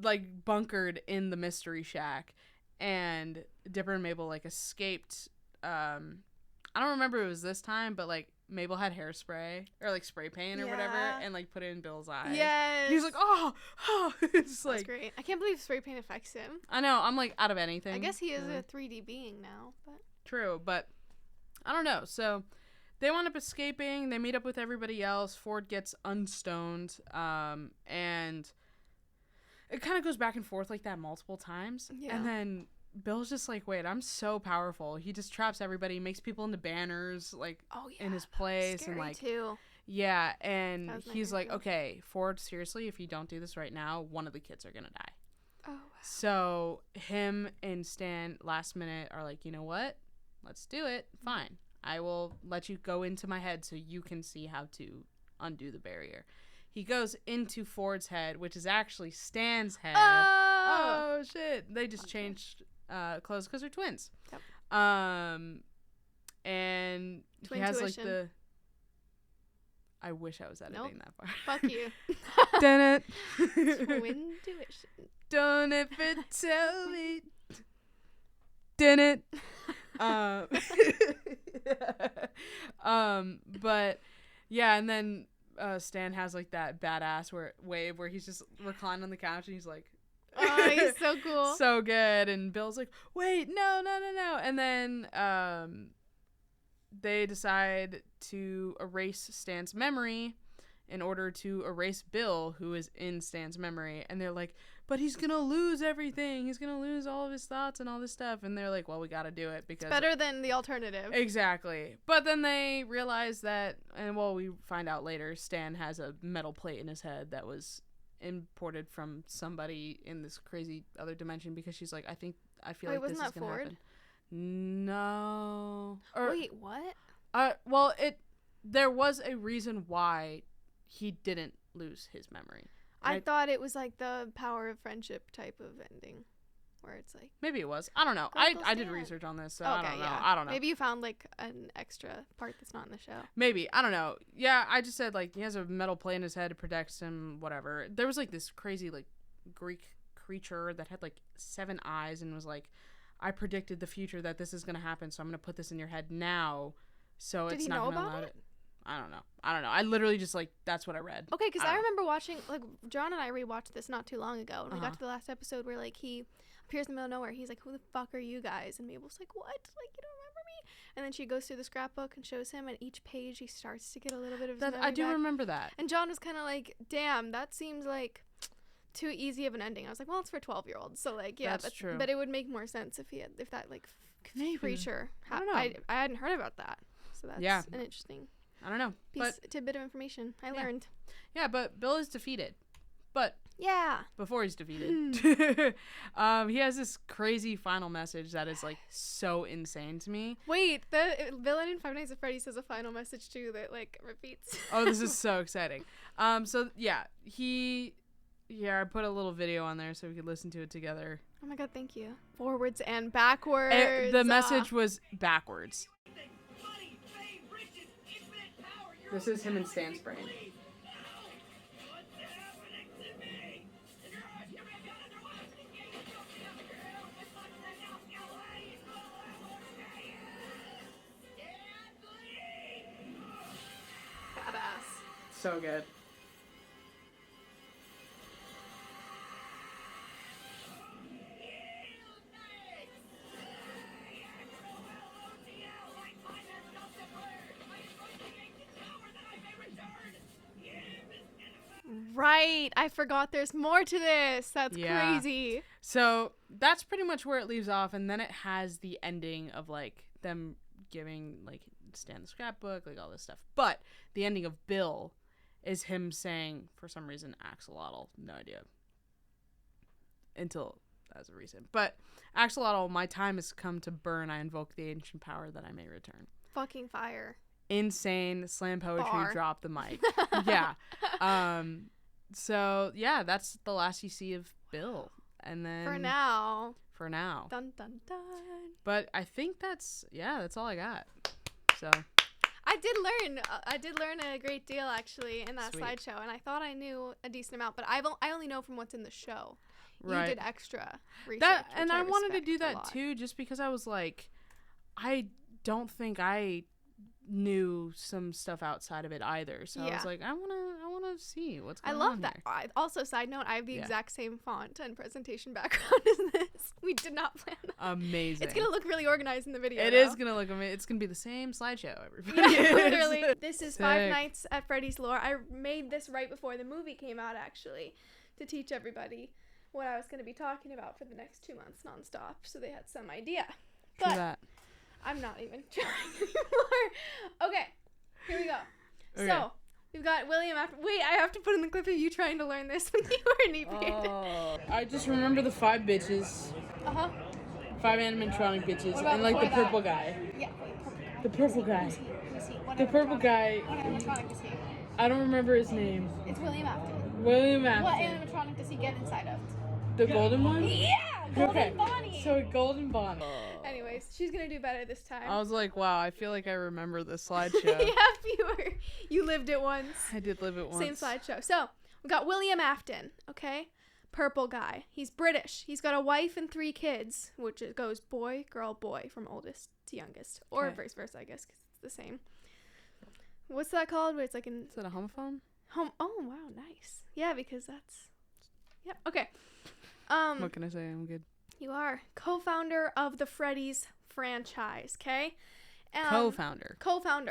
[SPEAKER 2] like bunkered in the mystery shack, and Dipper and Mabel like escaped. I don't remember if it was this time, but like Mabel had hairspray or like spray paint or whatever, and like put it in Bill's eyes.
[SPEAKER 1] Yes.
[SPEAKER 2] And he's like, oh. It's like,
[SPEAKER 1] that's great. I can't believe spray paint affects him.
[SPEAKER 2] I know. I'm like out of anything.
[SPEAKER 1] I guess he is a 3D being now, but
[SPEAKER 2] true. But I don't know. So they wind up escaping. They meet up with everybody else. Ford gets unstoned, and it kind of goes back and forth like that multiple times. Yeah. And then Bill's just like, wait, I'm so powerful. He just traps everybody, makes people into banners, like, in his place.
[SPEAKER 1] Scary
[SPEAKER 2] and like,
[SPEAKER 1] too.
[SPEAKER 2] Yeah, and he's like, okay, Ford, seriously, if you don't do this right now, one of the kids are gonna die.
[SPEAKER 1] Oh, wow.
[SPEAKER 2] So him and Stan last minute are like, you know what? Let's do it. Fine. I will let you go into my head so you can see how to undo the barrier. He goes into Ford's head, which is actually Stan's head. Oh shit. They just changed clothes because they're twins.
[SPEAKER 1] Yep.
[SPEAKER 2] And
[SPEAKER 1] Twin
[SPEAKER 2] he has
[SPEAKER 1] tuition.
[SPEAKER 2] like the... I wish I was editing that part.
[SPEAKER 1] Fuck you.
[SPEAKER 2] Done it.
[SPEAKER 1] Twin tuition.
[SPEAKER 2] Don't ever tell me. Done it. But yeah, and then Stan has like that badass wave where he's just reclined on the couch and he's like,
[SPEAKER 1] oh, he's so cool.
[SPEAKER 2] So good. And Bill's like, wait, no. And then they decide to erase Stan's memory in order to erase Bill, who is in Stan's memory. And they're like, but he's going to lose everything. He's going to lose all of his thoughts and all this stuff. And they're like, well, we got to do it because...
[SPEAKER 1] It's better than the alternative.
[SPEAKER 2] Exactly. But then they realize that, and well, we find out later, Stan has a metal plate in his head that was imported from somebody in this crazy other dimension, because she's like, I feel like this is going to happen. No.
[SPEAKER 1] Wait, what?
[SPEAKER 2] Well, there was a reason why he didn't lose his memory.
[SPEAKER 1] I thought it was like the power of friendship type of ending, where it's like...
[SPEAKER 2] Maybe it was. I don't know. I did research on this, so I don't know.
[SPEAKER 1] Yeah.
[SPEAKER 2] I don't know.
[SPEAKER 1] Maybe you found like an extra part that's not in the show.
[SPEAKER 2] Maybe. I don't know. Yeah, I just said like he has a metal plate in his head, it protects him, whatever. There was like this crazy like Greek creature that had like 7 eyes and was like, I predicted the future that this is going to happen, so I'm going to put this in your head now, so
[SPEAKER 1] Did
[SPEAKER 2] it's
[SPEAKER 1] he
[SPEAKER 2] not
[SPEAKER 1] know
[SPEAKER 2] going to
[SPEAKER 1] about
[SPEAKER 2] allow
[SPEAKER 1] it?
[SPEAKER 2] I don't know. I literally just like, that's what I read.
[SPEAKER 1] Okay, because I remember watching, like, John and I rewatched this not too long ago, and we got to the last episode where, like, he appears in the middle of nowhere. He's like, who the fuck are you guys? And Mabel's like, what? Like, you don't remember me? And then she goes through the scrapbook and shows him, and each page he starts to get a little bit of his memory
[SPEAKER 2] I do
[SPEAKER 1] back.
[SPEAKER 2] remember that.
[SPEAKER 1] And John was kind of like, damn, that seems like too easy of an ending. I was like, well, it's for 12-year-olds, so, like, yeah.
[SPEAKER 2] That's true.
[SPEAKER 1] But it would make more sense if that, like, creature.
[SPEAKER 2] I don't know.
[SPEAKER 1] I hadn't heard about that. So that's an interesting...
[SPEAKER 2] I don't know.
[SPEAKER 1] Tidbit of information I learned.
[SPEAKER 2] Yeah, but Bill is defeated. But
[SPEAKER 1] Yeah.
[SPEAKER 2] Before he's defeated. He has this crazy final message that is, like, so insane to me.
[SPEAKER 1] Wait, the villain in Five Nights at Freddy's has a final message, too, that, like, repeats.
[SPEAKER 2] Oh, this is so exciting. So, yeah, I put a little video on there so we could listen to it together.
[SPEAKER 1] Oh, my God, thank you. Forwards and backwards.
[SPEAKER 2] The message was backwards. This is him and Stan's brain. So good.
[SPEAKER 1] Right. I forgot there's more to this. That's crazy.
[SPEAKER 2] So that's pretty much where it leaves off. And then it has the ending of, like, them giving, like, Stan the scrapbook, like, all this stuff. But the ending of Bill is him saying, for some reason, Axolotl. No idea. Until as a reason. But Axolotl, my time has come to burn. I invoke the ancient power that I may return.
[SPEAKER 1] Fucking fire.
[SPEAKER 2] Insane. Slam poetry.
[SPEAKER 1] Bar.
[SPEAKER 2] Drop the mic. Yeah. So, yeah, that's the last you see of Bill. And then... For now.
[SPEAKER 1] Dun, dun, dun.
[SPEAKER 2] But I think that's all I got. So...
[SPEAKER 1] I did learn a great deal, actually, in that slideshow, and I thought I knew a decent amount, but I only know from what's in the show.
[SPEAKER 2] Right.
[SPEAKER 1] You did extra research,
[SPEAKER 2] and I wanted to do that, too, just because I was like, I don't think I knew some stuff outside of it either. So I was like, I want to see what's going on. I love that.
[SPEAKER 1] Also, side note, I have the exact same font and presentation background as this. We did not plan that.
[SPEAKER 2] Amazing.
[SPEAKER 1] It's gonna look really organized in the video.
[SPEAKER 2] It is gonna look amazing. It's gonna be the same slideshow, everybody.
[SPEAKER 1] Yeah, literally. This is Five Nights at Freddy's Lore. I made this right before the movie came out, actually, to teach everybody what I was gonna be talking about for the next 2 months nonstop, so they had some idea. But that. I'm not even trying anymore. Okay, here we go. Okay. So, we've got William Afton. Wait, I have to put in the clip of you trying to learn this when you were an EP.
[SPEAKER 2] I just remember the 5 bitches. 5 animatronic bitches. And, like, the purple guy. Yeah, the purple guy. Who's he? The purple guy. What animatronic is he? I don't remember his name.
[SPEAKER 1] It's William Afton.
[SPEAKER 2] William Afton.
[SPEAKER 1] What animatronic does he get inside of?
[SPEAKER 2] The golden one?
[SPEAKER 1] Yeah! Golden Bonnie!
[SPEAKER 2] So, golden Bonnie.
[SPEAKER 1] Anyways, she's gonna do better this time.
[SPEAKER 2] I was like, wow, I feel like I remember this slideshow.
[SPEAKER 1] Yeah, you lived it once.
[SPEAKER 2] I did live it once.
[SPEAKER 1] Same slideshow. So, we got William Afton, okay? Purple guy. He's British. He's got a wife and 3 kids, which it goes boy, girl, boy, from oldest to youngest. Or vice versa, I guess, because it's the same. What's that called? Where it's like in...
[SPEAKER 2] Is that a homophone?
[SPEAKER 1] Oh, wow, nice. Yeah, because that's... Yeah, okay.
[SPEAKER 2] What can I say? I'm good.
[SPEAKER 1] You are co-founder of the Freddy's franchise, okay?
[SPEAKER 2] Co-founder.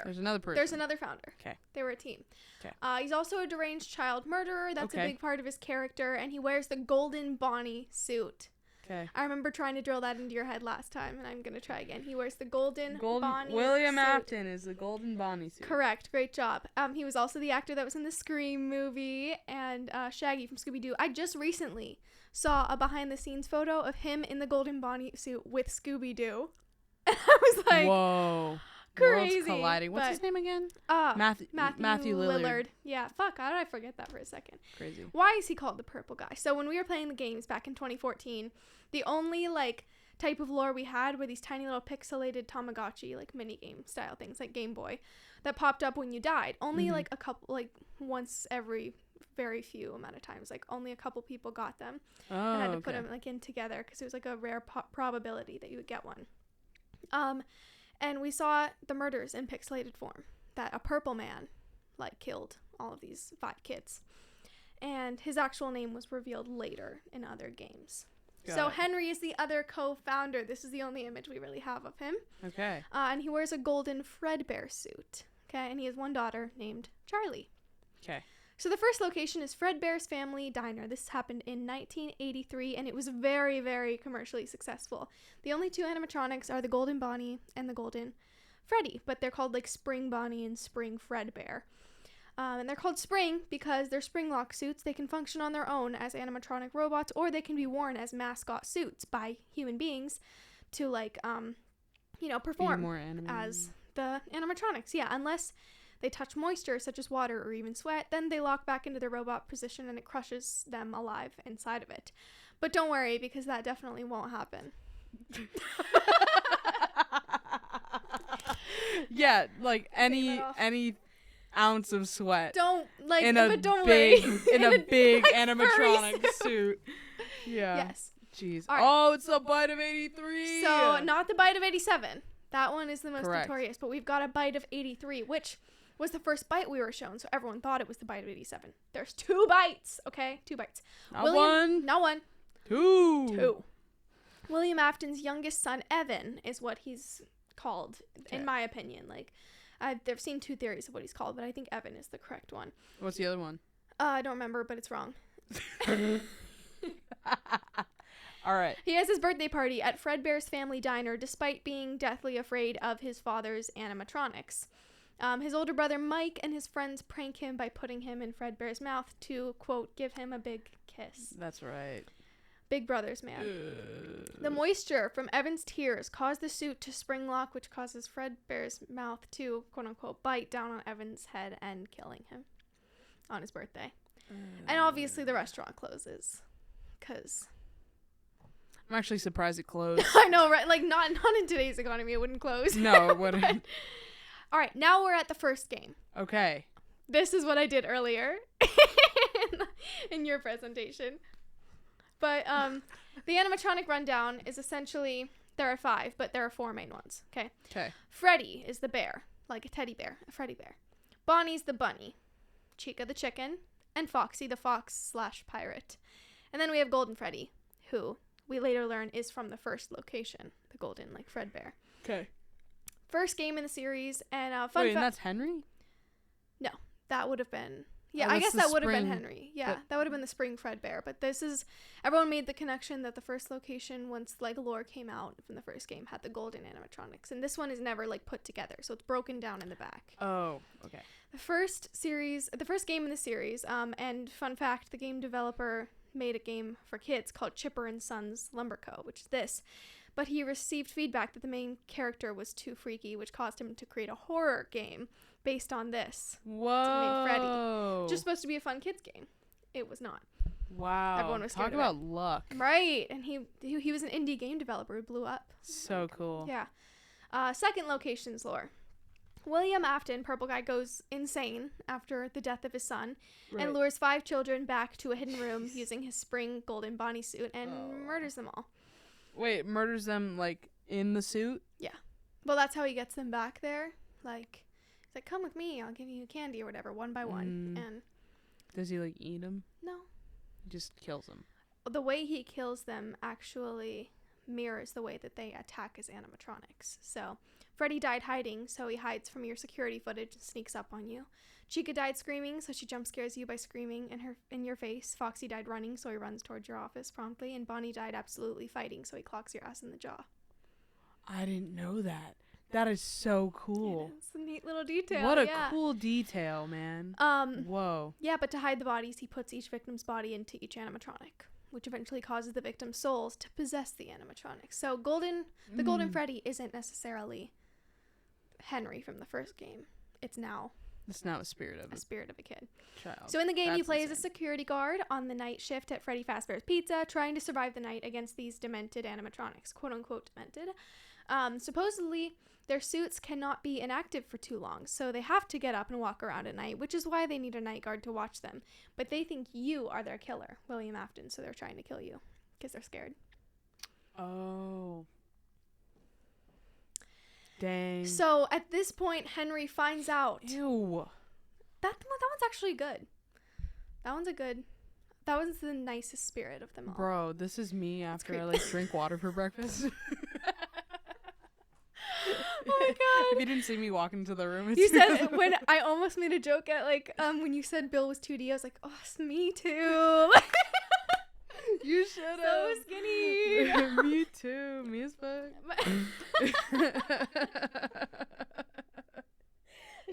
[SPEAKER 1] There's
[SPEAKER 2] another
[SPEAKER 1] founder.
[SPEAKER 2] Okay.
[SPEAKER 1] They were a team.
[SPEAKER 2] Okay.
[SPEAKER 1] He's also a deranged child murderer. That's a big part of his character, and he wears the golden Bonnie suit. Okay. I remember trying to drill that into your head last time, and I'm gonna try again. He wears the golden Bonnie
[SPEAKER 2] William
[SPEAKER 1] suit.
[SPEAKER 2] Afton is the golden Bonnie suit.
[SPEAKER 1] Correct. Great job. He was also the actor that was in the Scream movie and Shaggy from Scooby-Doo. I just recently saw a behind-the-scenes photo of him in the golden Bonnie suit with Scooby-Doo. And I was like,
[SPEAKER 2] whoa.
[SPEAKER 1] Crazy.
[SPEAKER 2] Worlds colliding. What's his name again?
[SPEAKER 1] Matthew Lillard. Yeah, fuck. How did I forget that for a second?
[SPEAKER 2] Crazy.
[SPEAKER 1] Why is he called the purple guy? So when we were playing the games back in 2014, the only, like, type of lore we had were these tiny little pixelated Tamagotchi, like, mini-game style things, like Game Boy, that popped up when you died. Only, like, a couple, like, once every very few amount of times. Like, only a couple people got them. And had to put them, like, in together because it was, like, a rare probability that you would get one. And we saw the murders in pixelated form, that a purple man, like, killed all of these 5 kids. And his actual name was revealed later in other games. So Henry is the other co-founder. This is the only image we really have of him.
[SPEAKER 2] Okay.
[SPEAKER 1] And he wears a golden Fredbear suit. Okay, and he has one daughter named Charlie.
[SPEAKER 2] Okay.
[SPEAKER 1] So the first location is Fredbear's Family Diner. This happened in 1983, and it was very, very commercially successful. The only 2 animatronics are the Golden Bonnie and the Golden Freddy, but they're called, like, Spring Bonnie and Spring Fredbear. And they're called Spring because they're spring lock suits. They can function on their own as animatronic robots, or they can be worn as mascot suits by human beings to, like, perform as the animatronics. Yeah, unless they touch moisture, such as water or even sweat, then they lock back into their robot position and it crushes them alive inside of it. But don't worry, because that definitely won't happen.
[SPEAKER 2] Yeah, like any ounce of sweat.
[SPEAKER 1] Don't worry.
[SPEAKER 2] In a big animatronic suit. Yeah.
[SPEAKER 1] Yes.
[SPEAKER 2] Jeez.
[SPEAKER 1] Right.
[SPEAKER 2] Oh, it's the Bite of 83.
[SPEAKER 1] So, not the Bite of 87. That one is the most
[SPEAKER 2] Correct.
[SPEAKER 1] notorious, but we've got a Bite of 83, which was the first bite we were shown, so everyone thought it was the Bite of 87. There's 2 bites, okay? 2 bites.
[SPEAKER 2] Not one.
[SPEAKER 1] Not one.
[SPEAKER 2] 2.
[SPEAKER 1] 2. William Afton's youngest son, Evan, is what he's called, in my opinion. Like, I've seen 2 theories of what he's called, but I think Evan is the correct one.
[SPEAKER 2] What's the other one?
[SPEAKER 1] I don't remember, but it's wrong.
[SPEAKER 2] All right.
[SPEAKER 1] He has his birthday party at Fredbear's family diner, despite being deathly afraid of his father's animatronics. His older brother Mike and his friends prank him by putting him in Fredbear's mouth to, quote, give him a big kiss.
[SPEAKER 2] That's right.
[SPEAKER 1] Big brothers, man. The moisture from Evan's tears caused the suit to spring lock, which causes Fredbear's mouth to, quote unquote, bite down on Evan's head and killing him on his birthday. And obviously the restaurant closes, because
[SPEAKER 2] I'm actually surprised it closed.
[SPEAKER 1] I know, right? Like, not in today's economy, it wouldn't close.
[SPEAKER 2] No, it wouldn't.
[SPEAKER 1] All right, now we're at the first game.
[SPEAKER 2] Okay.
[SPEAKER 1] This is what I did earlier in your presentation. But the animatronic rundown is essentially, there are 5, but there are 4 main ones, okay?
[SPEAKER 2] Okay.
[SPEAKER 1] Freddy is the bear, like a teddy bear, a Freddy bear. Bonnie's the bunny. Chica the chicken. And Foxy the fox/pirate. And then we have Golden Freddy, who we later learn is from the first location, the golden, like, Fredbear.
[SPEAKER 2] Okay.
[SPEAKER 1] First game in the series, and
[SPEAKER 2] Wait, and that's Henry?
[SPEAKER 1] No, that would have been... Yeah,
[SPEAKER 2] Oh,
[SPEAKER 1] I guess that would have been
[SPEAKER 2] spring,
[SPEAKER 1] Henry. Yeah, that would have been the spring Fredbear. But this is... Everyone made the connection that the first location, once, like, Lore came out from the first game, had the golden animatronics. And this one is never, like, put together, so it's broken down in the back.
[SPEAKER 2] Oh, okay.
[SPEAKER 1] The first game in the series, and fun fact, the game developer made a game for kids called Chipper and Sons Lumber Co., which is this. But he received feedback that the main character was too freaky, which caused him to create a horror game based on this.
[SPEAKER 2] Whoa.
[SPEAKER 1] So he made Freddy. Just supposed to be a fun kids game. It was not.
[SPEAKER 2] Wow.
[SPEAKER 1] Everyone was scared
[SPEAKER 2] Talk about luck.
[SPEAKER 1] Right. And he was an indie game developer who blew up.
[SPEAKER 2] So cool.
[SPEAKER 1] Yeah. Second location's Lore. William Afton, Purple Guy, goes insane after the death of his son and lures 5 children back to a hidden room using his spring golden Bonnie suit and murders them all.
[SPEAKER 2] Wait, murders them, like, in the suit?
[SPEAKER 1] Yeah. Well, that's how he gets them back there. Like, he's like, come with me, I'll give you candy or whatever, one by one. And
[SPEAKER 2] does he, like, eat them?
[SPEAKER 1] No.
[SPEAKER 2] He just kills them.
[SPEAKER 1] The way he kills them actually mirrors the way that they attack as animatronics. So, Freddy died hiding, so he hides from your security footage and sneaks up on you. Chica died screaming, so she jump scares you by screaming in your face. Foxy died running, so he runs towards your office promptly. And Bonnie died absolutely fighting, so he clocks your ass in the jaw.
[SPEAKER 2] I didn't know that. That is so cool.
[SPEAKER 1] It's a neat little detail.
[SPEAKER 2] What a cool detail, man. Whoa.
[SPEAKER 1] Yeah, but to hide the bodies, he puts each victim's body into each animatronic, which eventually causes the victim's souls to possess the animatronics. So the Golden Freddy isn't necessarily Henry from the first game. It's now
[SPEAKER 2] a spirit of
[SPEAKER 1] a kid.
[SPEAKER 2] Child.
[SPEAKER 1] So in the game, you play as a security guard on the night shift at Freddy Fazbear's Pizza, trying to survive the night against these demented animatronics, quote unquote demented. Supposedly, their suits cannot be inactive for too long, so they have to get up and walk around at night, which is why they need a night guard to watch them. But they think you are their killer, William Afton, so they're trying to kill you because they're scared.
[SPEAKER 2] Oh. Dang.
[SPEAKER 1] So at this point, Henry finds out.
[SPEAKER 2] Ew.
[SPEAKER 1] That one's actually good. That one's the nicest spirit of them all.
[SPEAKER 2] Bro, this is me after I, like, drink water for breakfast.
[SPEAKER 1] Oh my god.
[SPEAKER 2] If you didn't see me walk into the room,
[SPEAKER 1] You said, when I almost made a joke at, like, when you said Bill was 2D, I was like, oh, it's me too.
[SPEAKER 2] You should have.
[SPEAKER 1] So skinny.
[SPEAKER 2] Me too. Me as fuck.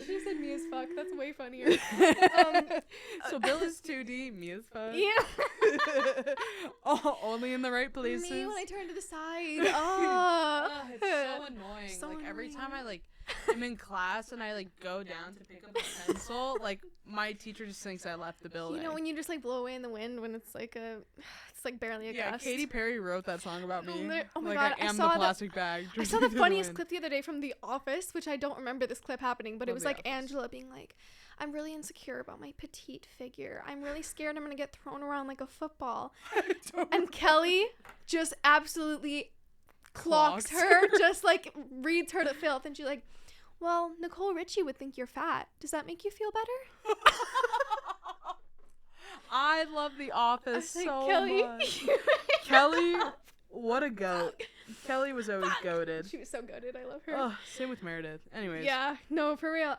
[SPEAKER 1] She said me as fuck. That's way funnier.
[SPEAKER 2] Only in the right places.
[SPEAKER 1] Me when I turn to the side. Oh,
[SPEAKER 2] it's so annoying.
[SPEAKER 1] So
[SPEAKER 2] like every
[SPEAKER 1] annoying.
[SPEAKER 2] time I I'm in class and I go down to pick up a pencil, my teacher just thinks I left the building.
[SPEAKER 1] You know when you just blow away in the wind when it's barely a
[SPEAKER 2] yeah,
[SPEAKER 1] gust.
[SPEAKER 2] Katy Perry wrote that song about me.
[SPEAKER 1] Oh my God,
[SPEAKER 2] I am the plastic bag.
[SPEAKER 1] I saw the funniest clip the other day from The Office, which I don't remember this clip happening, but it was Angela being like, I'm really insecure about my petite figure. I'm really scared I'm gonna get thrown around like a football. And Kelly just absolutely clocks her, just reads her to filth, and she's like, well, Nicole Richie would think you're fat. Does that make you feel better?
[SPEAKER 2] I love The Office so
[SPEAKER 1] Kelly,
[SPEAKER 2] much. Kelly, what a goat. Kelly was always goated.
[SPEAKER 1] She was so goated. I love her.
[SPEAKER 2] Oh, same with Meredith. Anyways.
[SPEAKER 1] Yeah, no, for real.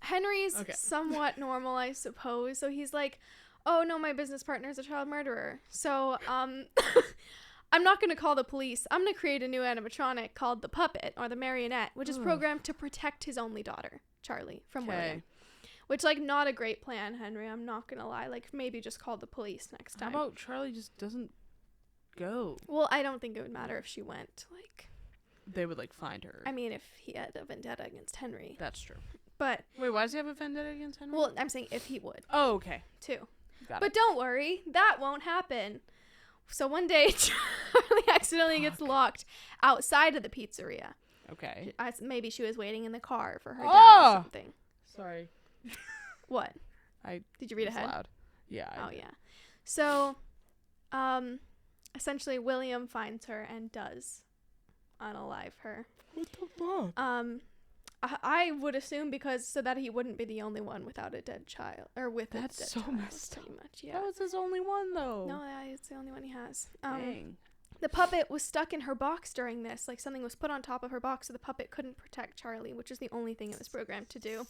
[SPEAKER 1] Henry's somewhat normal, I suppose. So he's like, oh no, my business partner is a child murderer. So, I'm not going to call the police. I'm going to create a new animatronic called the Puppet, or the Marionette, which is programmed to protect his only daughter, Charlie, from William. Which, not a great plan, Henry. I'm not going to lie. Maybe just call the police next time.
[SPEAKER 2] How about Charlie just doesn't go?
[SPEAKER 1] Well, I don't think it would matter if she went.
[SPEAKER 2] They would, find her.
[SPEAKER 1] I mean, if he had a vendetta against Henry.
[SPEAKER 2] That's true.
[SPEAKER 1] But...
[SPEAKER 2] Wait, why does he have a vendetta against Henry?
[SPEAKER 1] Well, I'm saying if he would.
[SPEAKER 2] Oh, okay.
[SPEAKER 1] Too.
[SPEAKER 2] Got
[SPEAKER 1] but
[SPEAKER 2] it.
[SPEAKER 1] Don't worry. That won't happen. So one day, Charlie accidentally gets locked outside of the pizzeria.
[SPEAKER 2] Okay.
[SPEAKER 1] Maybe she was waiting in the car for her dad or something.
[SPEAKER 2] Sorry.
[SPEAKER 1] What? Did you read ahead?
[SPEAKER 2] Loud. Yeah.
[SPEAKER 1] Yeah. So, essentially, William finds her and does unalive her.
[SPEAKER 2] What the fuck?
[SPEAKER 1] I would assume so that he wouldn't be the only one without a dead child, or with a dead child. That's so
[SPEAKER 2] messed up.
[SPEAKER 1] Pretty much, yeah.
[SPEAKER 2] That was his only one, though.
[SPEAKER 1] No, it's the only one he has.
[SPEAKER 2] Dang.
[SPEAKER 1] The puppet was stuck in her box during this. Something was put on top of her box, so the puppet couldn't protect Charlie, which is the only thing it was programmed to do.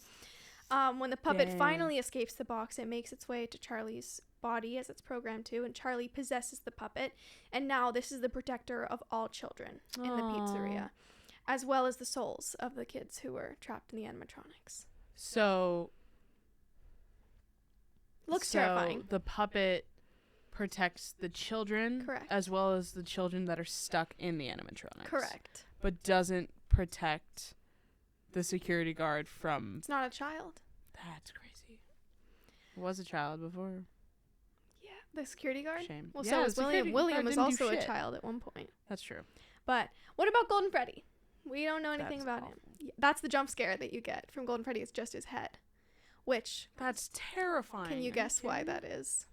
[SPEAKER 1] When the puppet finally escapes the box, it makes its way to Charlie's body, as it's programmed to, and Charlie possesses the puppet. And now this is the protector of all children in the pizzeria, as well as the souls of the kids who were trapped in the animatronics.
[SPEAKER 2] So...
[SPEAKER 1] Looks terrifying.
[SPEAKER 2] The puppet protects the children,
[SPEAKER 1] correct,
[SPEAKER 2] as well as the children that are stuck in the animatronics.
[SPEAKER 1] Correct.
[SPEAKER 2] But doesn't protect the security guard from...
[SPEAKER 1] It's not a child.
[SPEAKER 2] That's crazy. It was a child before.
[SPEAKER 1] Yeah, the security guard?
[SPEAKER 2] Shame.
[SPEAKER 1] Well, so was William. William was also a child at one point.
[SPEAKER 2] That's true.
[SPEAKER 1] But what about Golden Freddy? We don't know anything about him. That's the jump scare that you get from Golden Freddy. It's just his head. Which...
[SPEAKER 2] That's terrifying.
[SPEAKER 1] Can you guess why that is?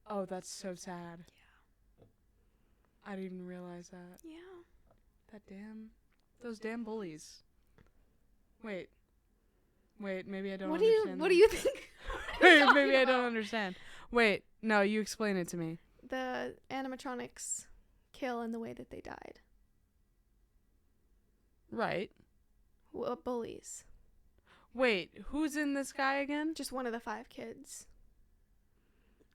[SPEAKER 2] Oh, that's so sad. Yeah. I didn't even realize that.
[SPEAKER 1] Yeah.
[SPEAKER 2] Those damn bullies. Wait, maybe I don't
[SPEAKER 1] what
[SPEAKER 2] understand.
[SPEAKER 1] What do you think?
[SPEAKER 2] Maybe I don't understand. Wait, no, you explain it to me.
[SPEAKER 1] The animatronics kill in the way that they died.
[SPEAKER 2] Right.
[SPEAKER 1] Bullies.
[SPEAKER 2] Wait, who's in this guy again?
[SPEAKER 1] Just one of the 5 kids.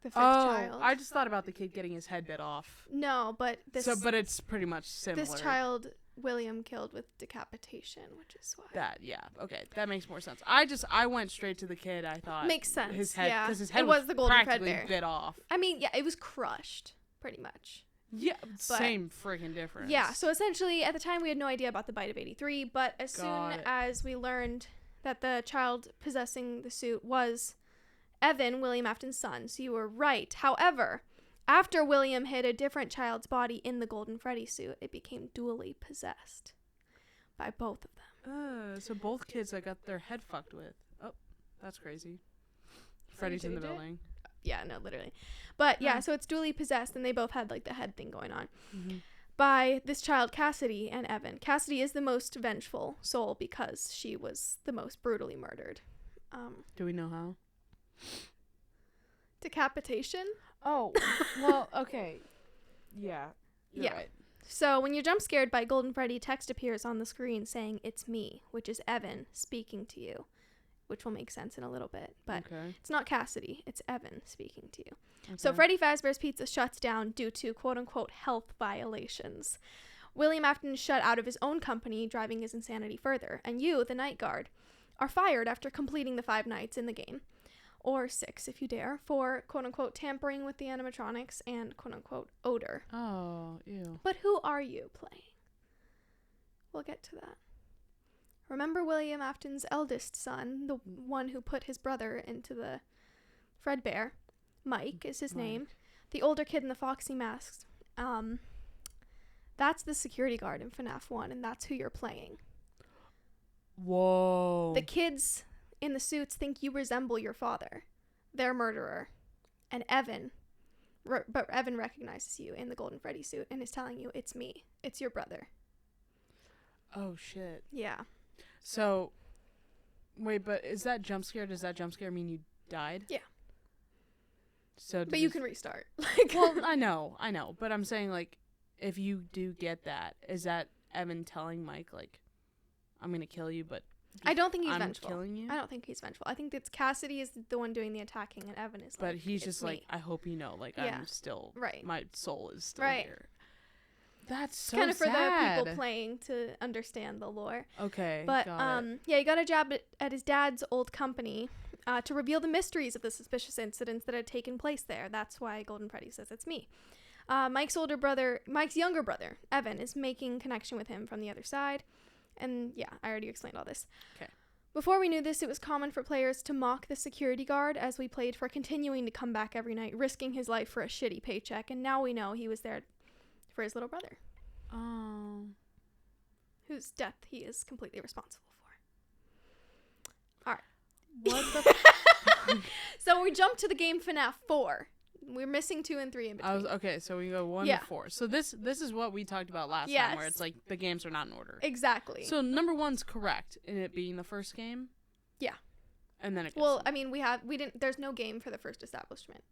[SPEAKER 1] The 5th child.
[SPEAKER 2] I just thought about the kid getting his head bit off.
[SPEAKER 1] No, but this...
[SPEAKER 2] but it's pretty much similar.
[SPEAKER 1] This child, William killed with decapitation, which is why.
[SPEAKER 2] Okay, that makes more sense. I went straight to the kid. I thought...
[SPEAKER 1] Makes sense,
[SPEAKER 2] his head,
[SPEAKER 1] yeah.
[SPEAKER 2] Because his head
[SPEAKER 1] was the golden
[SPEAKER 2] practically
[SPEAKER 1] thread
[SPEAKER 2] bit off.
[SPEAKER 1] I mean, yeah, it was crushed, pretty much.
[SPEAKER 2] Yeah, same freaking difference.
[SPEAKER 1] Yeah, so essentially, at the time, we had no idea about the bite of 83, but as soon as we learned that the child possessing the suit was Evan, William Afton's son, so you were right. However, after William hid a different child's body in the Golden Freddy suit, it became dually possessed by both of them.
[SPEAKER 2] So both kids that got their head fucked with. Oh, that's crazy. Freddy's in the building.
[SPEAKER 1] Yeah, no, literally. But yeah, so it's dually possessed, and they both had the head thing going on.
[SPEAKER 2] Mm-hmm.
[SPEAKER 1] By this child, Cassidy and Evan. Cassidy is the most vengeful soul because she was the most brutally murdered.
[SPEAKER 2] Do we know how?
[SPEAKER 1] Decapitation?
[SPEAKER 2] Oh, well, okay. Yeah. You're right.
[SPEAKER 1] So when you're jump scared by Golden Freddy, text appears on the screen saying, "It's me," which is Evan speaking to you, which will make sense in a little bit. But it's not Cassidy, it's Evan speaking to you. Okay. So Freddy Fazbear's Pizza shuts down due to quote-unquote health violations. William Afton is shut out of his own company, driving his insanity further. And you, the night guard, are fired after completing the 5 nights in the game. or 6 if you dare, for quote-unquote tampering with the animatronics and quote-unquote odor.
[SPEAKER 2] Oh, ew.
[SPEAKER 1] But who are you playing? We'll get to that. Remember William Afton's eldest son, the one who put his brother into the Fredbear? Mike is his name. The older kid in the foxy masks. That's the security guard in FNAF 1, and that's who you're playing.
[SPEAKER 2] Whoa.
[SPEAKER 1] The kids in the suits think you resemble your father, their murderer, and Evan, but Evan recognizes you in the Golden Freddy suit and is telling you, it's me, it's your brother.
[SPEAKER 2] Oh, shit.
[SPEAKER 1] Yeah.
[SPEAKER 2] So, wait, but is that jump scare? Does that jump scare mean you died?
[SPEAKER 1] Yeah.
[SPEAKER 2] So,
[SPEAKER 1] but you can restart.
[SPEAKER 2] Well, I know, but I'm saying, like, if you do get that, is that Evan telling Mike, like, I'm gonna kill you, but
[SPEAKER 1] I don't think he's
[SPEAKER 2] I'm
[SPEAKER 1] vengeful.
[SPEAKER 2] Killing you?
[SPEAKER 1] I don't think he's vengeful. I think it's Cassidy is the one doing the attacking, and Evan is.
[SPEAKER 2] But
[SPEAKER 1] like,
[SPEAKER 2] he's just
[SPEAKER 1] me.
[SPEAKER 2] like, I hope you know, like,
[SPEAKER 1] yeah.
[SPEAKER 2] I'm still
[SPEAKER 1] right.
[SPEAKER 2] My soul is still
[SPEAKER 1] right.
[SPEAKER 2] here. That's so
[SPEAKER 1] kind of
[SPEAKER 2] sad.
[SPEAKER 1] for the people playing to understand the lore.
[SPEAKER 2] Okay.
[SPEAKER 1] But
[SPEAKER 2] got it.
[SPEAKER 1] yeah, he got a job at his dad's old company to reveal the mysteries of the suspicious incidents that had taken place there. That's why Golden Freddy says it's me. Mike's younger brother, Evan, is making connection with him from the other side. And yeah, I already explained all this.
[SPEAKER 2] Okay.
[SPEAKER 1] Before we knew this, it was common for players to mock the security guard as we played for continuing to come back every night, risking his life for a shitty paycheck. And now we know he was there for his little brother.
[SPEAKER 2] Oh.
[SPEAKER 1] Whose death he is completely responsible for. Alright.
[SPEAKER 2] What the
[SPEAKER 1] So we jump to the game FNAF 4. We're missing 2 and 3 in between.
[SPEAKER 2] Okay, so we go 1 to 4. So this is what we talked about last time, where it's like the games are not in order.
[SPEAKER 1] Exactly.
[SPEAKER 2] So number 1's correct in it being the first game?
[SPEAKER 1] Yeah.
[SPEAKER 2] And then it goes.
[SPEAKER 1] Well, I mean, there's no game for the first establishment.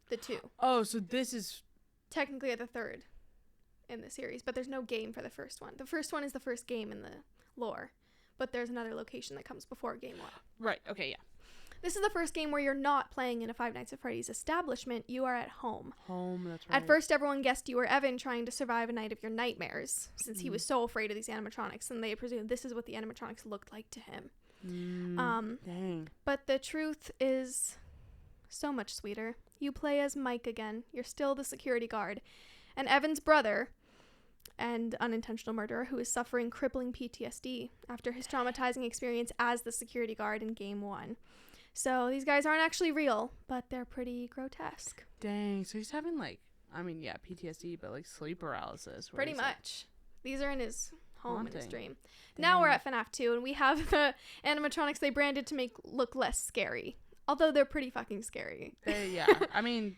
[SPEAKER 1] The 2.
[SPEAKER 2] Oh, so this is
[SPEAKER 1] technically the 3rd in the series, but there's no game for the first one. The first one is the first game in the lore, but there's another location that comes before game 1.
[SPEAKER 2] Right, okay, yeah.
[SPEAKER 1] This is the first game where you're not playing in a Five Nights at Freddy's establishment. You are at home.
[SPEAKER 2] Home, that's right.
[SPEAKER 1] At first, everyone guessed you were Evan trying to survive a night of your nightmares, since he was so afraid of these animatronics, and they presumed this is what the animatronics looked like to him.
[SPEAKER 2] Dang.
[SPEAKER 1] But the truth is so much sweeter. You play as Mike again. You're still the security guard. And Evan's brother and unintentional murderer who is suffering crippling PTSD after his traumatizing experience as the security guard in Game 1. So these guys aren't actually real, but they're pretty grotesque.
[SPEAKER 2] Dang. So he's having PTSD, but like sleep paralysis.
[SPEAKER 1] Pretty much. These are in his home in his dream.
[SPEAKER 2] Dang.
[SPEAKER 1] Now we're at FNAF 2, and we have the animatronics they branded to make look less scary. Although they're pretty fucking scary.
[SPEAKER 2] Yeah. I mean,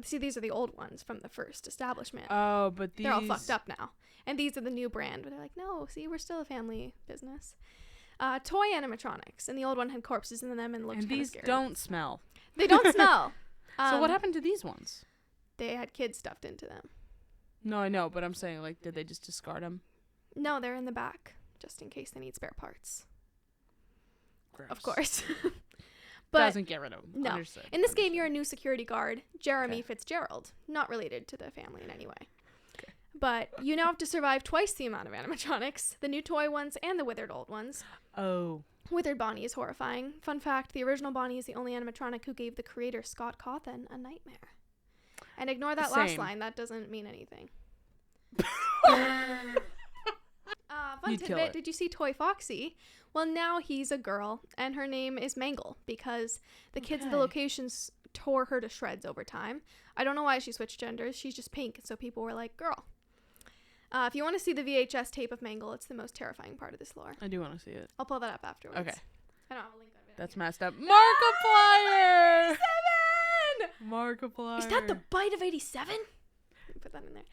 [SPEAKER 1] See, these are the old ones from the first establishment.
[SPEAKER 2] Oh, but these...
[SPEAKER 1] They're all fucked up now. And these are the new brand. But they're like, no, see, we're still a family business. Toy animatronics. And the old one had corpses in them and looked kind of scary.
[SPEAKER 2] And these don't smell.
[SPEAKER 1] They don't smell.
[SPEAKER 2] So what happened to these ones?
[SPEAKER 1] They had kids stuffed into them.
[SPEAKER 2] No, I know, but I'm saying, like, did they just discard them?
[SPEAKER 1] No, they're in the back, just in case they need spare parts.
[SPEAKER 2] Gross.
[SPEAKER 1] Of course. But
[SPEAKER 2] doesn't get rid of them.
[SPEAKER 1] No.
[SPEAKER 2] Understood.
[SPEAKER 1] In this game, you're a new security guard, Jeremy Fitzgerald. Not related to the family in any way.
[SPEAKER 2] Okay.
[SPEAKER 1] But you now have to survive twice the amount of animatronics, the new toy ones and the withered old ones.
[SPEAKER 2] Oh.
[SPEAKER 1] Withered Bonnie is horrifying. Fun fact, the original Bonnie is the only animatronic who gave the creator, Scott Cawthon, a nightmare. And ignore that last line. That doesn't mean anything. Fun tidbit. Did you see Toy Foxy? Well, now he's a girl, and her name is Mangle, because the kids at the locations tore her to shreds over time. I don't know why she switched genders. She's just pink, so people were like, girl. If you want to see the VHS tape of Mangle, it's the most terrifying part of this lore.
[SPEAKER 2] I do want to see it.
[SPEAKER 1] I'll pull that up afterwards.
[SPEAKER 2] Okay.
[SPEAKER 1] I don't have a link on it.
[SPEAKER 2] That's messed up. Markiplier!
[SPEAKER 1] 7!
[SPEAKER 2] Markiplier.
[SPEAKER 1] Is that the bite of 87? Put that in there.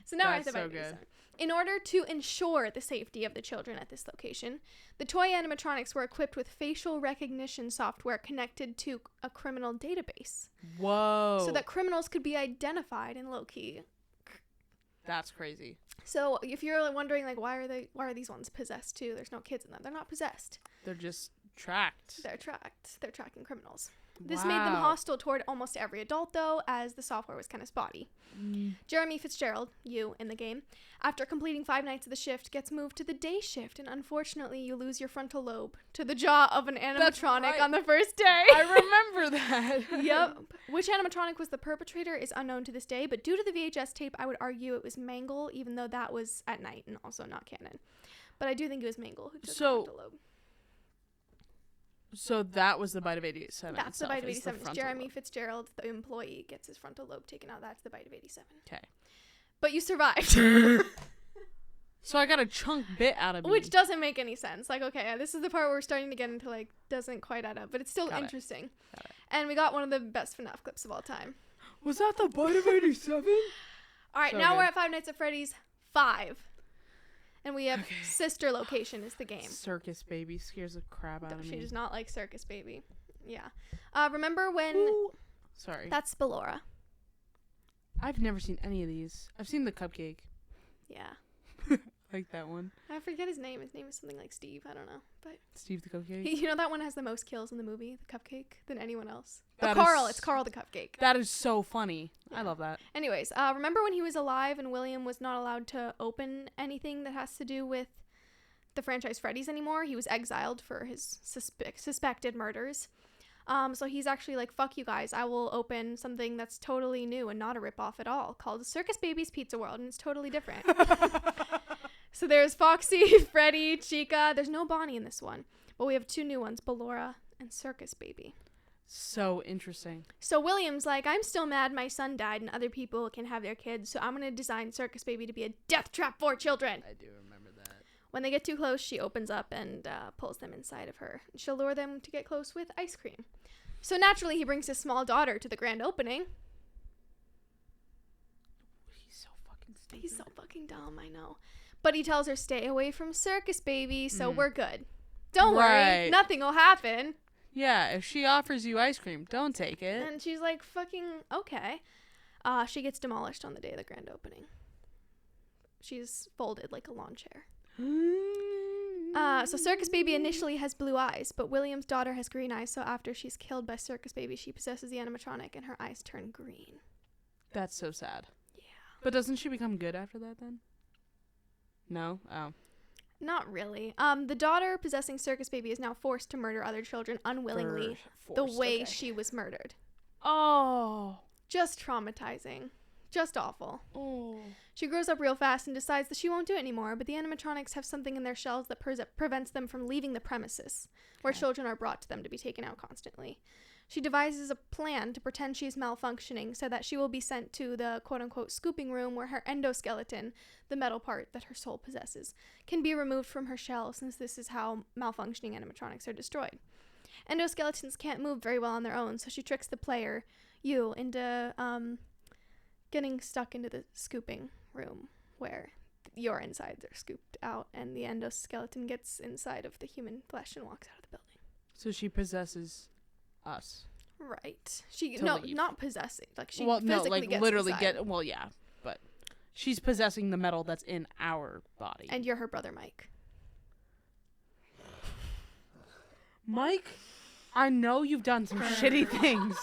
[SPEAKER 1] So now I have the bite of 87. In order to ensure the safety of the children at this location, the toy animatronics were equipped with facial recognition software connected to a criminal database.
[SPEAKER 2] Whoa.
[SPEAKER 1] So that criminals could be identified in low-key.
[SPEAKER 2] That's crazy.
[SPEAKER 1] So if you're wondering, like, why are these ones possessed too? There's no kids in them. They're not possessed.
[SPEAKER 2] They're just tracked.
[SPEAKER 1] They're tracking criminals. This made them hostile toward almost every adult, though, as the software was kind of spotty. Jeremy Fitzgerald, you in the game, after completing 5 nights of the shift, gets moved to the day shift, and unfortunately, you lose your frontal lobe to the jaw of an animatronic on the first day.
[SPEAKER 2] I remember that.
[SPEAKER 1] Yep. Which animatronic was the perpetrator is unknown to this day, but due to the VHS tape, I would argue it was Mangle, even though that was at night and also not canon. But I do think it was Mangle who took the frontal lobe.
[SPEAKER 2] So that was the Bite of 87.
[SPEAKER 1] That's the Bite of 87. It's Jeremy Fitzgerald, the employee, gets his frontal lobe taken out. That's the Bite of 87.
[SPEAKER 2] Okay.
[SPEAKER 1] But you survived.
[SPEAKER 2] So I got a chunk bit out of me.
[SPEAKER 1] Which doesn't make any sense. Like, okay, this is the part where we're starting to get into, like, doesn't quite add up. But it's still interesting.
[SPEAKER 2] Got it.
[SPEAKER 1] And we got one of the best FNAF clips of all time.
[SPEAKER 2] Was that the Bite of 87?
[SPEAKER 1] All right, now we're at Five Nights at Freddy's 5. And we have Sister Location is the game.
[SPEAKER 2] Circus Baby scares the crap out of me.
[SPEAKER 1] She does not like Circus Baby. Yeah. Remember when...
[SPEAKER 2] Ooh. Sorry.
[SPEAKER 1] That's Spelora.
[SPEAKER 2] I've never seen any of these. I've seen the cupcake.
[SPEAKER 1] Yeah.
[SPEAKER 2] Like that one.
[SPEAKER 1] I forget his name. His name is something like Steve. I don't know. But
[SPEAKER 2] Steve the Cupcake?
[SPEAKER 1] You know that one has the most kills in the movie, the cupcake, than anyone else?
[SPEAKER 2] Carl.
[SPEAKER 1] It's Carl the Cupcake.
[SPEAKER 2] That is so funny.
[SPEAKER 1] Yeah.
[SPEAKER 2] I love that.
[SPEAKER 1] Anyways, remember when he was alive and William was not allowed to open anything that has to do with the franchise Freddy's anymore? He was exiled for his suspected murders. So he's actually like, fuck you guys, I will open something that's totally new and not a ripoff at all, called Circus Baby's Pizza World, and it's totally different. So there's Foxy, Freddy, Chica. There's no Bonnie in this one, but we have 2 new ones, Ballora and Circus Baby.
[SPEAKER 2] So interesting.
[SPEAKER 1] So William's like, I'm still mad my son died and other people can have their kids, so I'm going to design Circus Baby to be a death trap for children.
[SPEAKER 2] I do remember that.
[SPEAKER 1] When they get too close, she opens up and pulls them inside of her. She'll lure them to get close with ice cream. So naturally, he brings his small daughter to the grand opening.
[SPEAKER 2] He's so fucking stupid.
[SPEAKER 1] He's so fucking dumb, I know. But he tells her, stay away from Circus Baby, so we're good. Don't worry, nothing will happen.
[SPEAKER 2] Yeah, if she offers you ice cream, don't take it.
[SPEAKER 1] And she's like, fucking, okay. She gets demolished on the day of the grand opening. She's folded like a lawn chair. So Circus Baby initially has blue eyes, but William's daughter has green eyes, so after she's killed by Circus Baby, she possesses the animatronic and her eyes turn green.
[SPEAKER 2] That's so sad.
[SPEAKER 1] Yeah.
[SPEAKER 2] But doesn't she become good after that then? No? Oh.
[SPEAKER 1] Not really. The daughter possessing Circus Baby is now forced to murder other children unwillingly the way she was murdered.
[SPEAKER 2] Oh.
[SPEAKER 1] Just traumatizing. Just awful.
[SPEAKER 2] Oh.
[SPEAKER 1] She grows up real fast and decides that she won't do it anymore, but the animatronics have something in their shells that prevents them from leaving the premises, where children are brought to them to be taken out constantly. She devises a plan to pretend she's malfunctioning so that she will be sent to the quote-unquote scooping room where her endoskeleton, the metal part that her soul possesses, can be removed from her shell, since this is how malfunctioning animatronics are destroyed. Endoskeletons can't move very well on their own, so she tricks the player, you, into getting stuck into the scooping room where your insides are scooped out and the endoskeleton gets inside of the human flesh and walks out of the building.
[SPEAKER 2] So she possesses us.
[SPEAKER 1] Right. She not possessing. Like she gets
[SPEAKER 2] literally
[SPEAKER 1] inside.
[SPEAKER 2] but she's possessing the metal that's in our body.
[SPEAKER 1] And you're her brother Mike.
[SPEAKER 2] Mike, I know you've done some shitty things,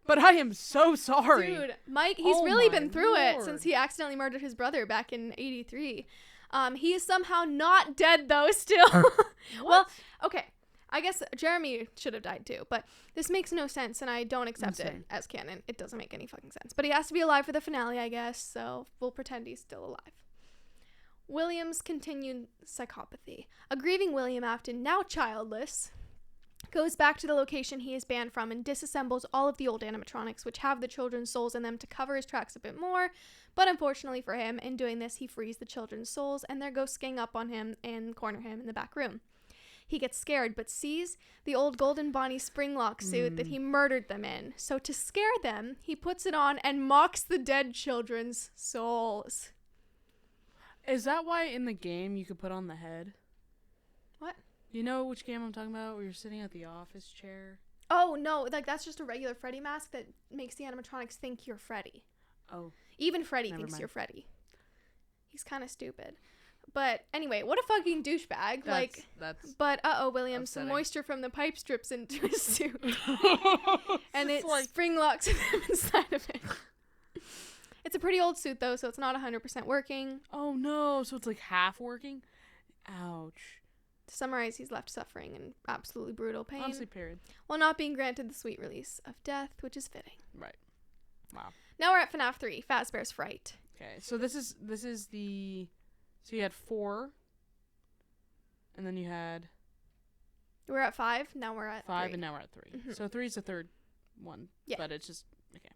[SPEAKER 2] but I am so sorry.
[SPEAKER 1] Dude, Mike, he's really been through it since he accidentally murdered his brother back in 83. He is somehow not dead though still. Well, okay. I guess Jeremy should have died too, but this makes no sense, and I don't accept it as canon. It doesn't make any fucking sense. But he has to be alive for the finale, I guess, so we'll pretend he's still alive. William's continued psychopathy. A grieving William Afton, now childless, goes back to the location he is banned from and disassembles all of the old animatronics, which have the children's souls in them, to cover his tracks a bit more. But unfortunately for him, in doing this, he frees the children's souls, and their ghosts gang up on him and corner him in the back room. He gets scared, but sees the old Golden Bonnie Springlock suit that he murdered them in. So to scare them, he puts it on and mocks the dead children's souls.
[SPEAKER 2] Is that why in the game you could put on the head?
[SPEAKER 1] What?
[SPEAKER 2] You know which game I'm talking about, where you're sitting at the office chair?
[SPEAKER 1] Oh, no. Like, that's just a regular Freddy mask that makes the animatronics think you're Freddy.
[SPEAKER 2] Oh.
[SPEAKER 1] Even Freddy thinks you're Freddy. He's kind of stupid. But anyway, what a fucking douchebag. But William, some moisture from the pipe strips into his suit. And it spring locks him inside of it. It's a pretty old suit, though, so it's not 100% working.
[SPEAKER 2] Oh, no. So it's like half working? Ouch.
[SPEAKER 1] To summarize, he's left suffering in absolutely brutal pain.
[SPEAKER 2] Honestly, period.
[SPEAKER 1] While not being granted the sweet release of death, which is fitting.
[SPEAKER 2] Right. Wow.
[SPEAKER 1] Now we're at FNAF 3, Fazbear's Fright.
[SPEAKER 2] Okay, so this is the... So you had 4. And then you had...
[SPEAKER 1] We're at 5, now we're at
[SPEAKER 2] 5,
[SPEAKER 1] 3.
[SPEAKER 2] and now we're at 3. Mm-hmm. So 3 is the third one. Yeah. But it's just... Okay.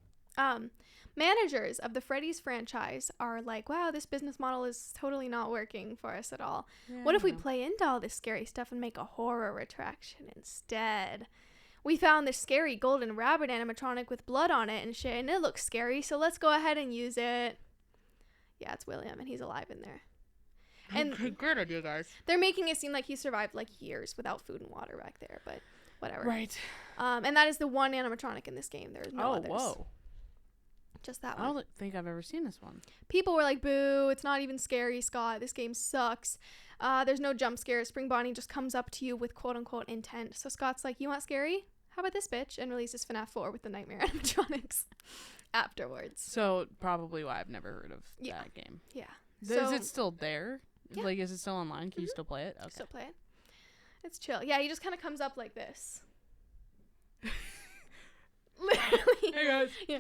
[SPEAKER 1] Managers of the Freddy's franchise are like, wow, this business model is totally not working for us at all. Yeah, what if we play into all this scary stuff and make a horror attraction instead? We found this scary golden rabbit animatronic with blood on it and shit, and it looks scary, so let's go ahead and use it. Yeah, it's William, and he's alive in there. And
[SPEAKER 2] great idea, guys.
[SPEAKER 1] They're making it seem like he survived like years without food and water back there, but whatever.
[SPEAKER 2] Right.
[SPEAKER 1] And that is the one animatronic in this game. There's no others. Oh, whoa. Just that one.
[SPEAKER 2] I don't think I've ever seen this one.
[SPEAKER 1] People were like, boo, it's not even scary, Scott. This game sucks. There's no jump scares. Spring Bonnie just comes up to you with quote-unquote intent. So Scott's like, you want scary? How about this, bitch? And releases FNAF 4 with the nightmare animatronics afterwards.
[SPEAKER 2] So probably why I've never heard of that game.
[SPEAKER 1] Yeah.
[SPEAKER 2] Is it still there?
[SPEAKER 1] Yeah.
[SPEAKER 2] Like, is it still online? Can you still play it? Okay.
[SPEAKER 1] Still play it. It's chill. Yeah, he just kind of comes up like this. Literally.
[SPEAKER 2] Hey guys.
[SPEAKER 1] Yeah,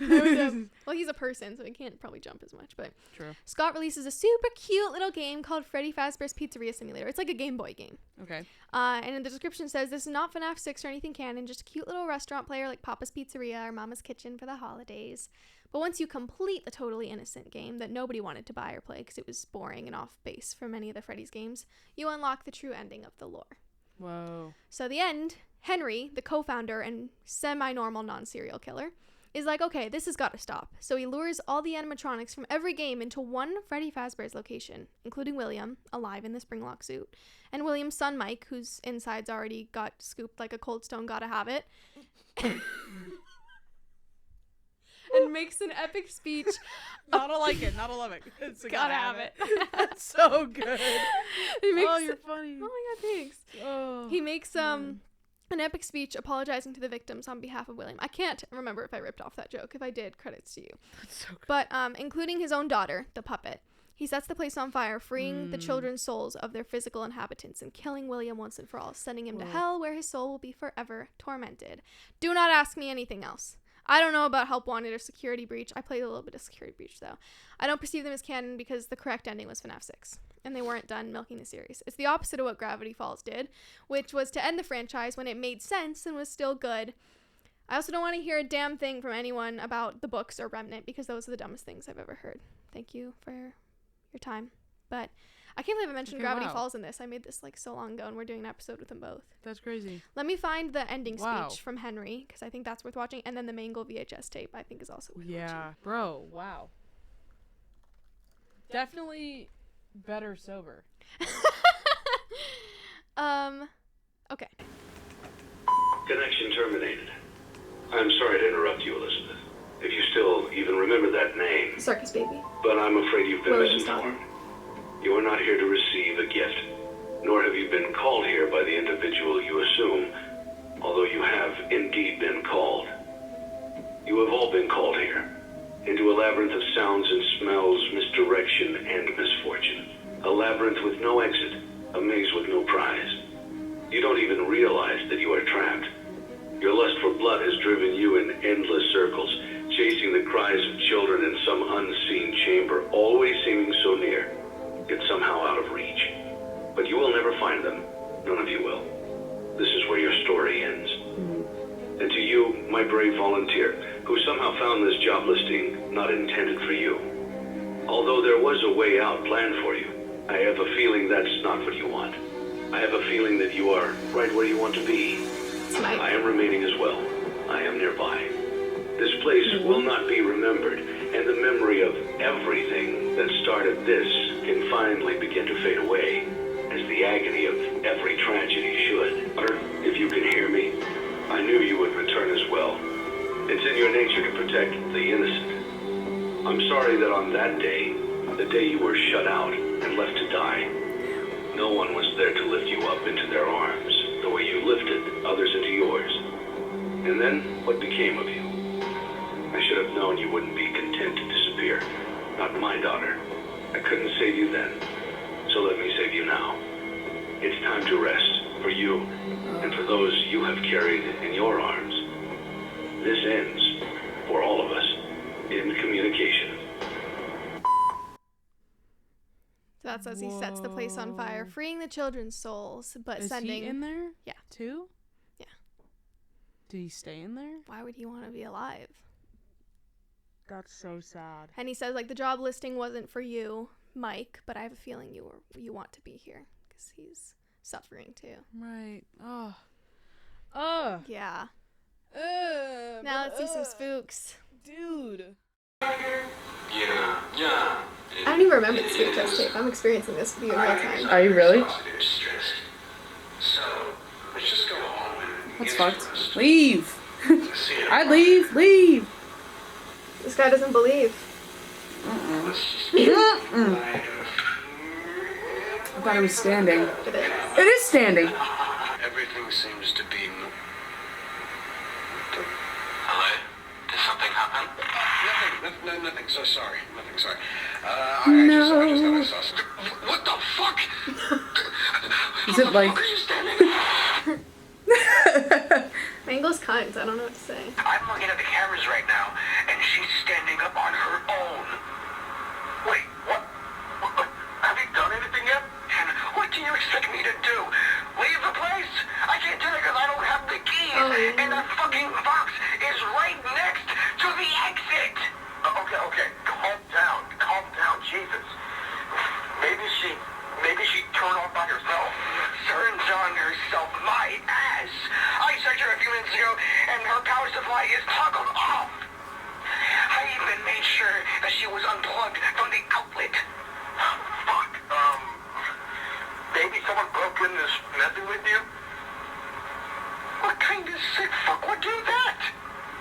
[SPEAKER 1] well, he's a person, so he can't probably jump as much. But
[SPEAKER 2] true.
[SPEAKER 1] Scott releases a super cute little game called Freddy Fazbear's Pizzeria Simulator. It's like a Game Boy game.
[SPEAKER 2] Okay.
[SPEAKER 1] And in the description says this is not FNAF 6 or anything canon, just a cute little restaurant player like Papa's Pizzeria or Mama's Kitchen for the holidays. But once you complete the totally innocent game that nobody wanted to buy or play because it was boring and off base for many of the Freddy's games, you unlock the true ending of the lore.
[SPEAKER 2] Whoa.
[SPEAKER 1] So the end, Henry, the co-founder and semi-normal non-serial killer, is like, okay, this has got to stop. So he lures all the animatronics from every game into one Freddy Fazbear's location, including William, alive in the Springlock suit, and William's son Mike, whose insides already got scooped like a Cold Stone gotta have it, and makes an epic speech.
[SPEAKER 2] Not a like it, not a love it. It's
[SPEAKER 1] gotta have it.
[SPEAKER 2] That's so good. You're funny.
[SPEAKER 1] Oh my god, thanks. Oh, he makes an epic speech apologizing to the victims on behalf of William. I can't remember if I ripped off that joke. If I did, credits to you.
[SPEAKER 2] That's so good.
[SPEAKER 1] But including his own daughter, the puppet, he sets the place on fire, freeing the children's souls of their physical inhabitants and killing William once and for all, sending him to hell where his soul will be forever tormented. Do not ask me anything else. I don't know about Help Wanted or Security Breach. I played a little bit of Security Breach, though. I don't perceive them as canon because the correct ending was FNAF 6, and they weren't done milking the series. It's the opposite of what Gravity Falls did, which was to end the franchise when it made sense and was still good. I also don't want to hear a damn thing from anyone about the books or Remnant, because those are the dumbest things I've ever heard. Thank you for your time. But I can't believe I mentioned Gravity Falls in this. I made this like so long ago, and we're doing an episode with them both.
[SPEAKER 2] That's crazy.
[SPEAKER 1] Let me find the ending speech from Henry, because I think that's worth watching. And then the Mangle VHS tape, I think, is also worth watching.
[SPEAKER 2] Bro, wow. Definitely better sober.
[SPEAKER 1] Okay.
[SPEAKER 3] Connection terminated. I'm sorry to interrupt you, Elizabeth. If you still even remember that name.
[SPEAKER 1] Circus Baby.
[SPEAKER 3] But I'm afraid you've been
[SPEAKER 1] William's
[SPEAKER 3] misinformed. You are not here to receive a gift, nor have you been called here by the individual you assume, although you have indeed been called. You have all been called here, into a labyrinth of sounds and smells, misdirection and misfortune. A labyrinth with no exit, a maze with no prize. You don't even realize that you are trapped. Your lust for blood has driven you in endless circles, chasing the cries of children in some unseen chamber, always seeming so near, yet somehow out of reach. But you will never find them. None of you will. This is where your story ends. And to you, my brave volunteer, who somehow found this job listing not intended for you. Although there was a way out planned for you, I have a feeling that's not what you want. I have a feeling that you are right where you want to be. I am remaining as well. I am nearby. This place will not be remembered, and the memory of everything that started this can finally begin to fade away, as the agony of every tragedy should. Or, if you can hear me, I knew you would return as well. It's in your nature to protect the innocent. I'm sorry that on that day, the day you were shut out and left to die, No one was there to lift you up into their arms, the way you lifted others into yours. And then, what became of you? I should have known you wouldn't be content to disappear. Not my daughter. I couldn't save you then, so let me save you now. It's time to rest, for you, and for those you have carried in your arms. This ends, for all of us, in communication.
[SPEAKER 1] So that's as he sets the place on fire, freeing the children's souls, but
[SPEAKER 2] Is
[SPEAKER 1] sending...
[SPEAKER 2] he in there?
[SPEAKER 1] Yeah.
[SPEAKER 2] Too?
[SPEAKER 1] Yeah.
[SPEAKER 2] Did he stay in there?
[SPEAKER 1] Why would he want to be alive?
[SPEAKER 2] That's so sad.
[SPEAKER 1] And he says, like, the job listing wasn't for you, Mike, but I have a feeling you want to be here, because he's suffering too.
[SPEAKER 2] Right.
[SPEAKER 1] Yeah. Now let's see some spooks.
[SPEAKER 2] Dude.
[SPEAKER 3] Yeah.
[SPEAKER 1] I don't even remember this VHS tape. I'm experiencing this with you in real time.
[SPEAKER 2] Are you really?
[SPEAKER 3] So, let's just go home.
[SPEAKER 2] That's fucked. Leave. I'd leave.
[SPEAKER 1] This guy doesn't believe.
[SPEAKER 2] I thought it was standing.
[SPEAKER 1] It is.
[SPEAKER 2] It is standing.
[SPEAKER 3] Everything seems to be... Hello? Did something happen? Nothing. So sorry. Nothing, sorry. I just thought I saw... What the fuck?
[SPEAKER 2] Is it like...
[SPEAKER 3] Are you standing?
[SPEAKER 1] Mangle's cunt. I don't know what to say.
[SPEAKER 3] I'm looking at the cameras right now, and she's standing up on her own. Wait, what? Have you done anything yet? And what do you expect me to do? Leave the place? I can't do it because I don't have the keys.
[SPEAKER 1] Oh, yeah.
[SPEAKER 3] And that fucking box is right next to the exit. Okay. Calm down, Jesus. Maybe she turned off by herself. Turns on herself, my ass. I checked her a few minutes ago, and her power supply is toggled off. I even made sure that she was unplugged from the outlet. Fuck. Maybe someone broke in and is messing with you? What kind of sick fuck would do that?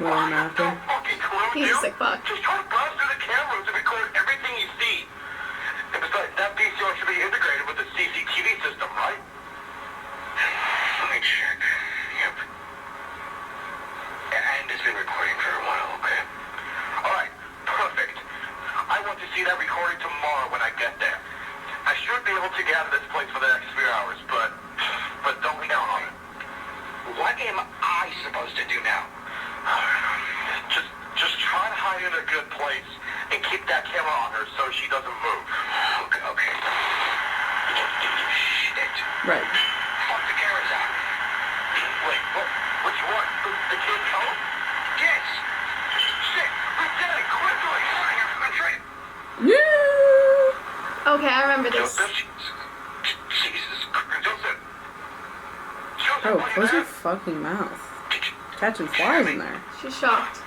[SPEAKER 2] Well, I'm after.
[SPEAKER 3] No fucking clue,
[SPEAKER 1] He's a
[SPEAKER 3] dude.
[SPEAKER 1] sick fuck.
[SPEAKER 3] Just try to browse through the cameras and record everything you see. And besides, that VCR should be integrated with the CCTV system, right? Let me check. Yep. And it's been recording for a while, okay? Alright, perfect. I want to see that recording tomorrow when I get there. I should be able to get out of this place for the next few hours, but don't count on it. What am I supposed to do now? Just try to hide in a good place and keep that camera on her so she doesn't move. Okay. Shit.
[SPEAKER 2] Right.
[SPEAKER 3] Fuck, the camera's out. Wait, which one? The kid's home? Yes. Shit, we did it quickly. I'm trying.
[SPEAKER 2] Yeah.
[SPEAKER 1] Okay, I remember this.
[SPEAKER 3] Jesus Christ. Joseph,
[SPEAKER 2] Oh,
[SPEAKER 3] what
[SPEAKER 2] close
[SPEAKER 3] you
[SPEAKER 2] your
[SPEAKER 3] have?
[SPEAKER 2] fucking mouth. Catching flies in there.
[SPEAKER 1] She's shocked.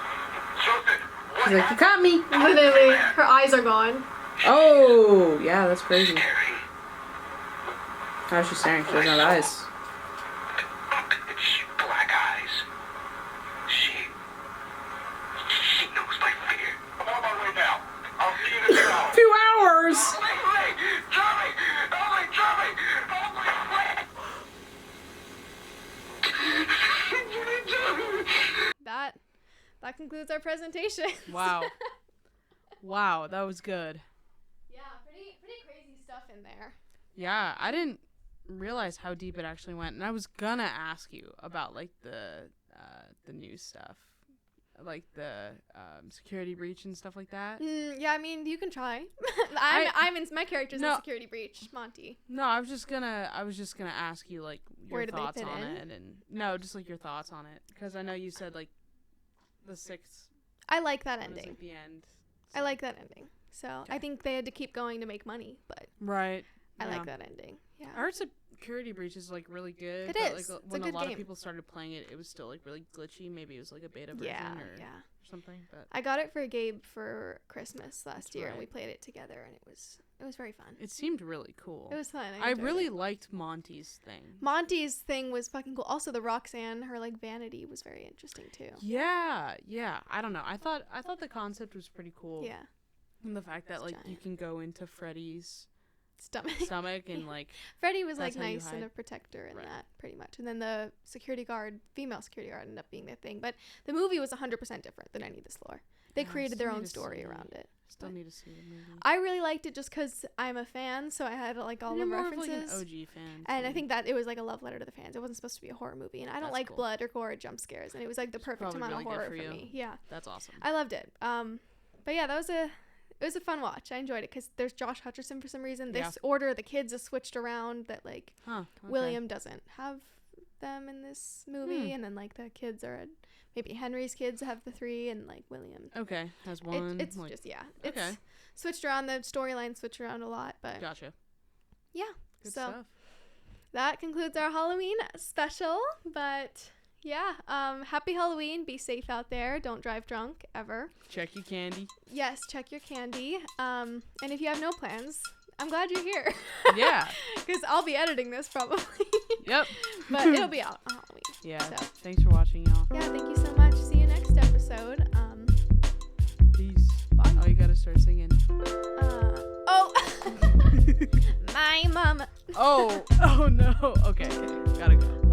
[SPEAKER 3] Joseph, what
[SPEAKER 2] She's like, you caught me.
[SPEAKER 1] Literally, her eyes are gone.
[SPEAKER 2] Oh, yeah, that's crazy.
[SPEAKER 3] Scary.
[SPEAKER 2] How's she staring? She doesn't have eyes.
[SPEAKER 3] Black eyes. She knows my fear. I'm on my way now. I'll see you in a few hours.
[SPEAKER 2] Few hours.
[SPEAKER 1] That concludes our presentation.
[SPEAKER 2] Wow, that was good.
[SPEAKER 1] Yeah, pretty crazy stuff in there.
[SPEAKER 2] Yeah, I didn't realize how deep it actually went, and I was gonna ask you about like the new stuff, like the security breach and stuff like that.
[SPEAKER 1] Yeah, I mean, you can try. My character's in
[SPEAKER 2] No.
[SPEAKER 1] security breach, Monty.
[SPEAKER 2] No, I was just gonna ask you like your
[SPEAKER 1] Where do they
[SPEAKER 2] thoughts
[SPEAKER 1] fit
[SPEAKER 2] on
[SPEAKER 1] in?
[SPEAKER 2] it, and no, just like your thoughts on it, because I know you said like the sixth.
[SPEAKER 1] I like that
[SPEAKER 2] one is,
[SPEAKER 1] ending.
[SPEAKER 2] like, the end.
[SPEAKER 1] I like that ending. So
[SPEAKER 2] Okay.
[SPEAKER 1] I think they had to keep going to make money, but
[SPEAKER 2] Right.
[SPEAKER 1] I
[SPEAKER 2] Yeah.
[SPEAKER 1] like that ending. Yeah.
[SPEAKER 2] I heard security breach is like really good.
[SPEAKER 1] It
[SPEAKER 2] but,
[SPEAKER 1] is.
[SPEAKER 2] Like,
[SPEAKER 1] It's a
[SPEAKER 2] when a
[SPEAKER 1] good
[SPEAKER 2] lot
[SPEAKER 1] game.
[SPEAKER 2] of people started playing it, it was still like really glitchy. Maybe it was like a beta version
[SPEAKER 1] Yeah,
[SPEAKER 2] or
[SPEAKER 1] yeah.
[SPEAKER 2] something. But
[SPEAKER 1] I got it for Gabe for Christmas last
[SPEAKER 2] That's
[SPEAKER 1] year, and
[SPEAKER 2] right.
[SPEAKER 1] we played it together, and it was very fun.
[SPEAKER 2] it seemed really cool.
[SPEAKER 1] It was fun.
[SPEAKER 2] I
[SPEAKER 1] enjoyed
[SPEAKER 2] really
[SPEAKER 1] it.
[SPEAKER 2] liked Monty's thing.
[SPEAKER 1] Monty's thing was fucking cool. Also, the Roxanne, her like vanity was very interesting too.
[SPEAKER 2] Yeah. I don't know. I thought the concept was pretty cool.
[SPEAKER 1] Yeah.
[SPEAKER 2] And the fact that
[SPEAKER 1] It's
[SPEAKER 2] like you
[SPEAKER 1] giant.
[SPEAKER 2] can go into Freddy's
[SPEAKER 1] stomach
[SPEAKER 2] and like
[SPEAKER 1] Freddy was like nice and a protector in that pretty much, and then the female security guard ended up being their thing. But the movie was 100% different than any of this lore. They created their own story around it.
[SPEAKER 2] Still need to see the movie.
[SPEAKER 1] I really liked it just because I'm a fan, so I had like all the references.
[SPEAKER 2] Like an OG fan.
[SPEAKER 1] And I think that it was like a love letter to the fans. It wasn't supposed to be a horror movie, and I don't like blood or gore or jump scares, and it was like the perfect amount of horror for me. Yeah,
[SPEAKER 2] that's awesome.
[SPEAKER 1] I loved it. But yeah, it was a fun watch. I enjoyed it because there's Josh Hutcherson for some reason. This order the kids is switched around that like William doesn't have them in this movie, and then like the kids are maybe Henry's kids have the 3 and like William
[SPEAKER 2] has one.
[SPEAKER 1] It's like, just it's switched around. The storyline switched around a lot, but
[SPEAKER 2] gotcha.
[SPEAKER 1] Yeah,
[SPEAKER 2] good
[SPEAKER 1] so
[SPEAKER 2] stuff.
[SPEAKER 1] That concludes our Halloween special. But yeah, happy Halloween. Be safe out there. Don't drive drunk ever.
[SPEAKER 2] Check your candy.
[SPEAKER 1] Yes, check your candy. And if you have no plans, I'm glad you're here.
[SPEAKER 2] Yeah.
[SPEAKER 1] Because I'll be editing this probably.
[SPEAKER 2] Yep.
[SPEAKER 1] But it'll be out on Halloween.
[SPEAKER 2] Yeah.
[SPEAKER 1] So.
[SPEAKER 2] Thanks for watching, y'all.
[SPEAKER 1] Yeah, thank you so much. See you next episode.
[SPEAKER 2] Peace. Bye. Oh, you gotta start singing.
[SPEAKER 1] My mama.
[SPEAKER 2] Oh no. Okay. Gotta go.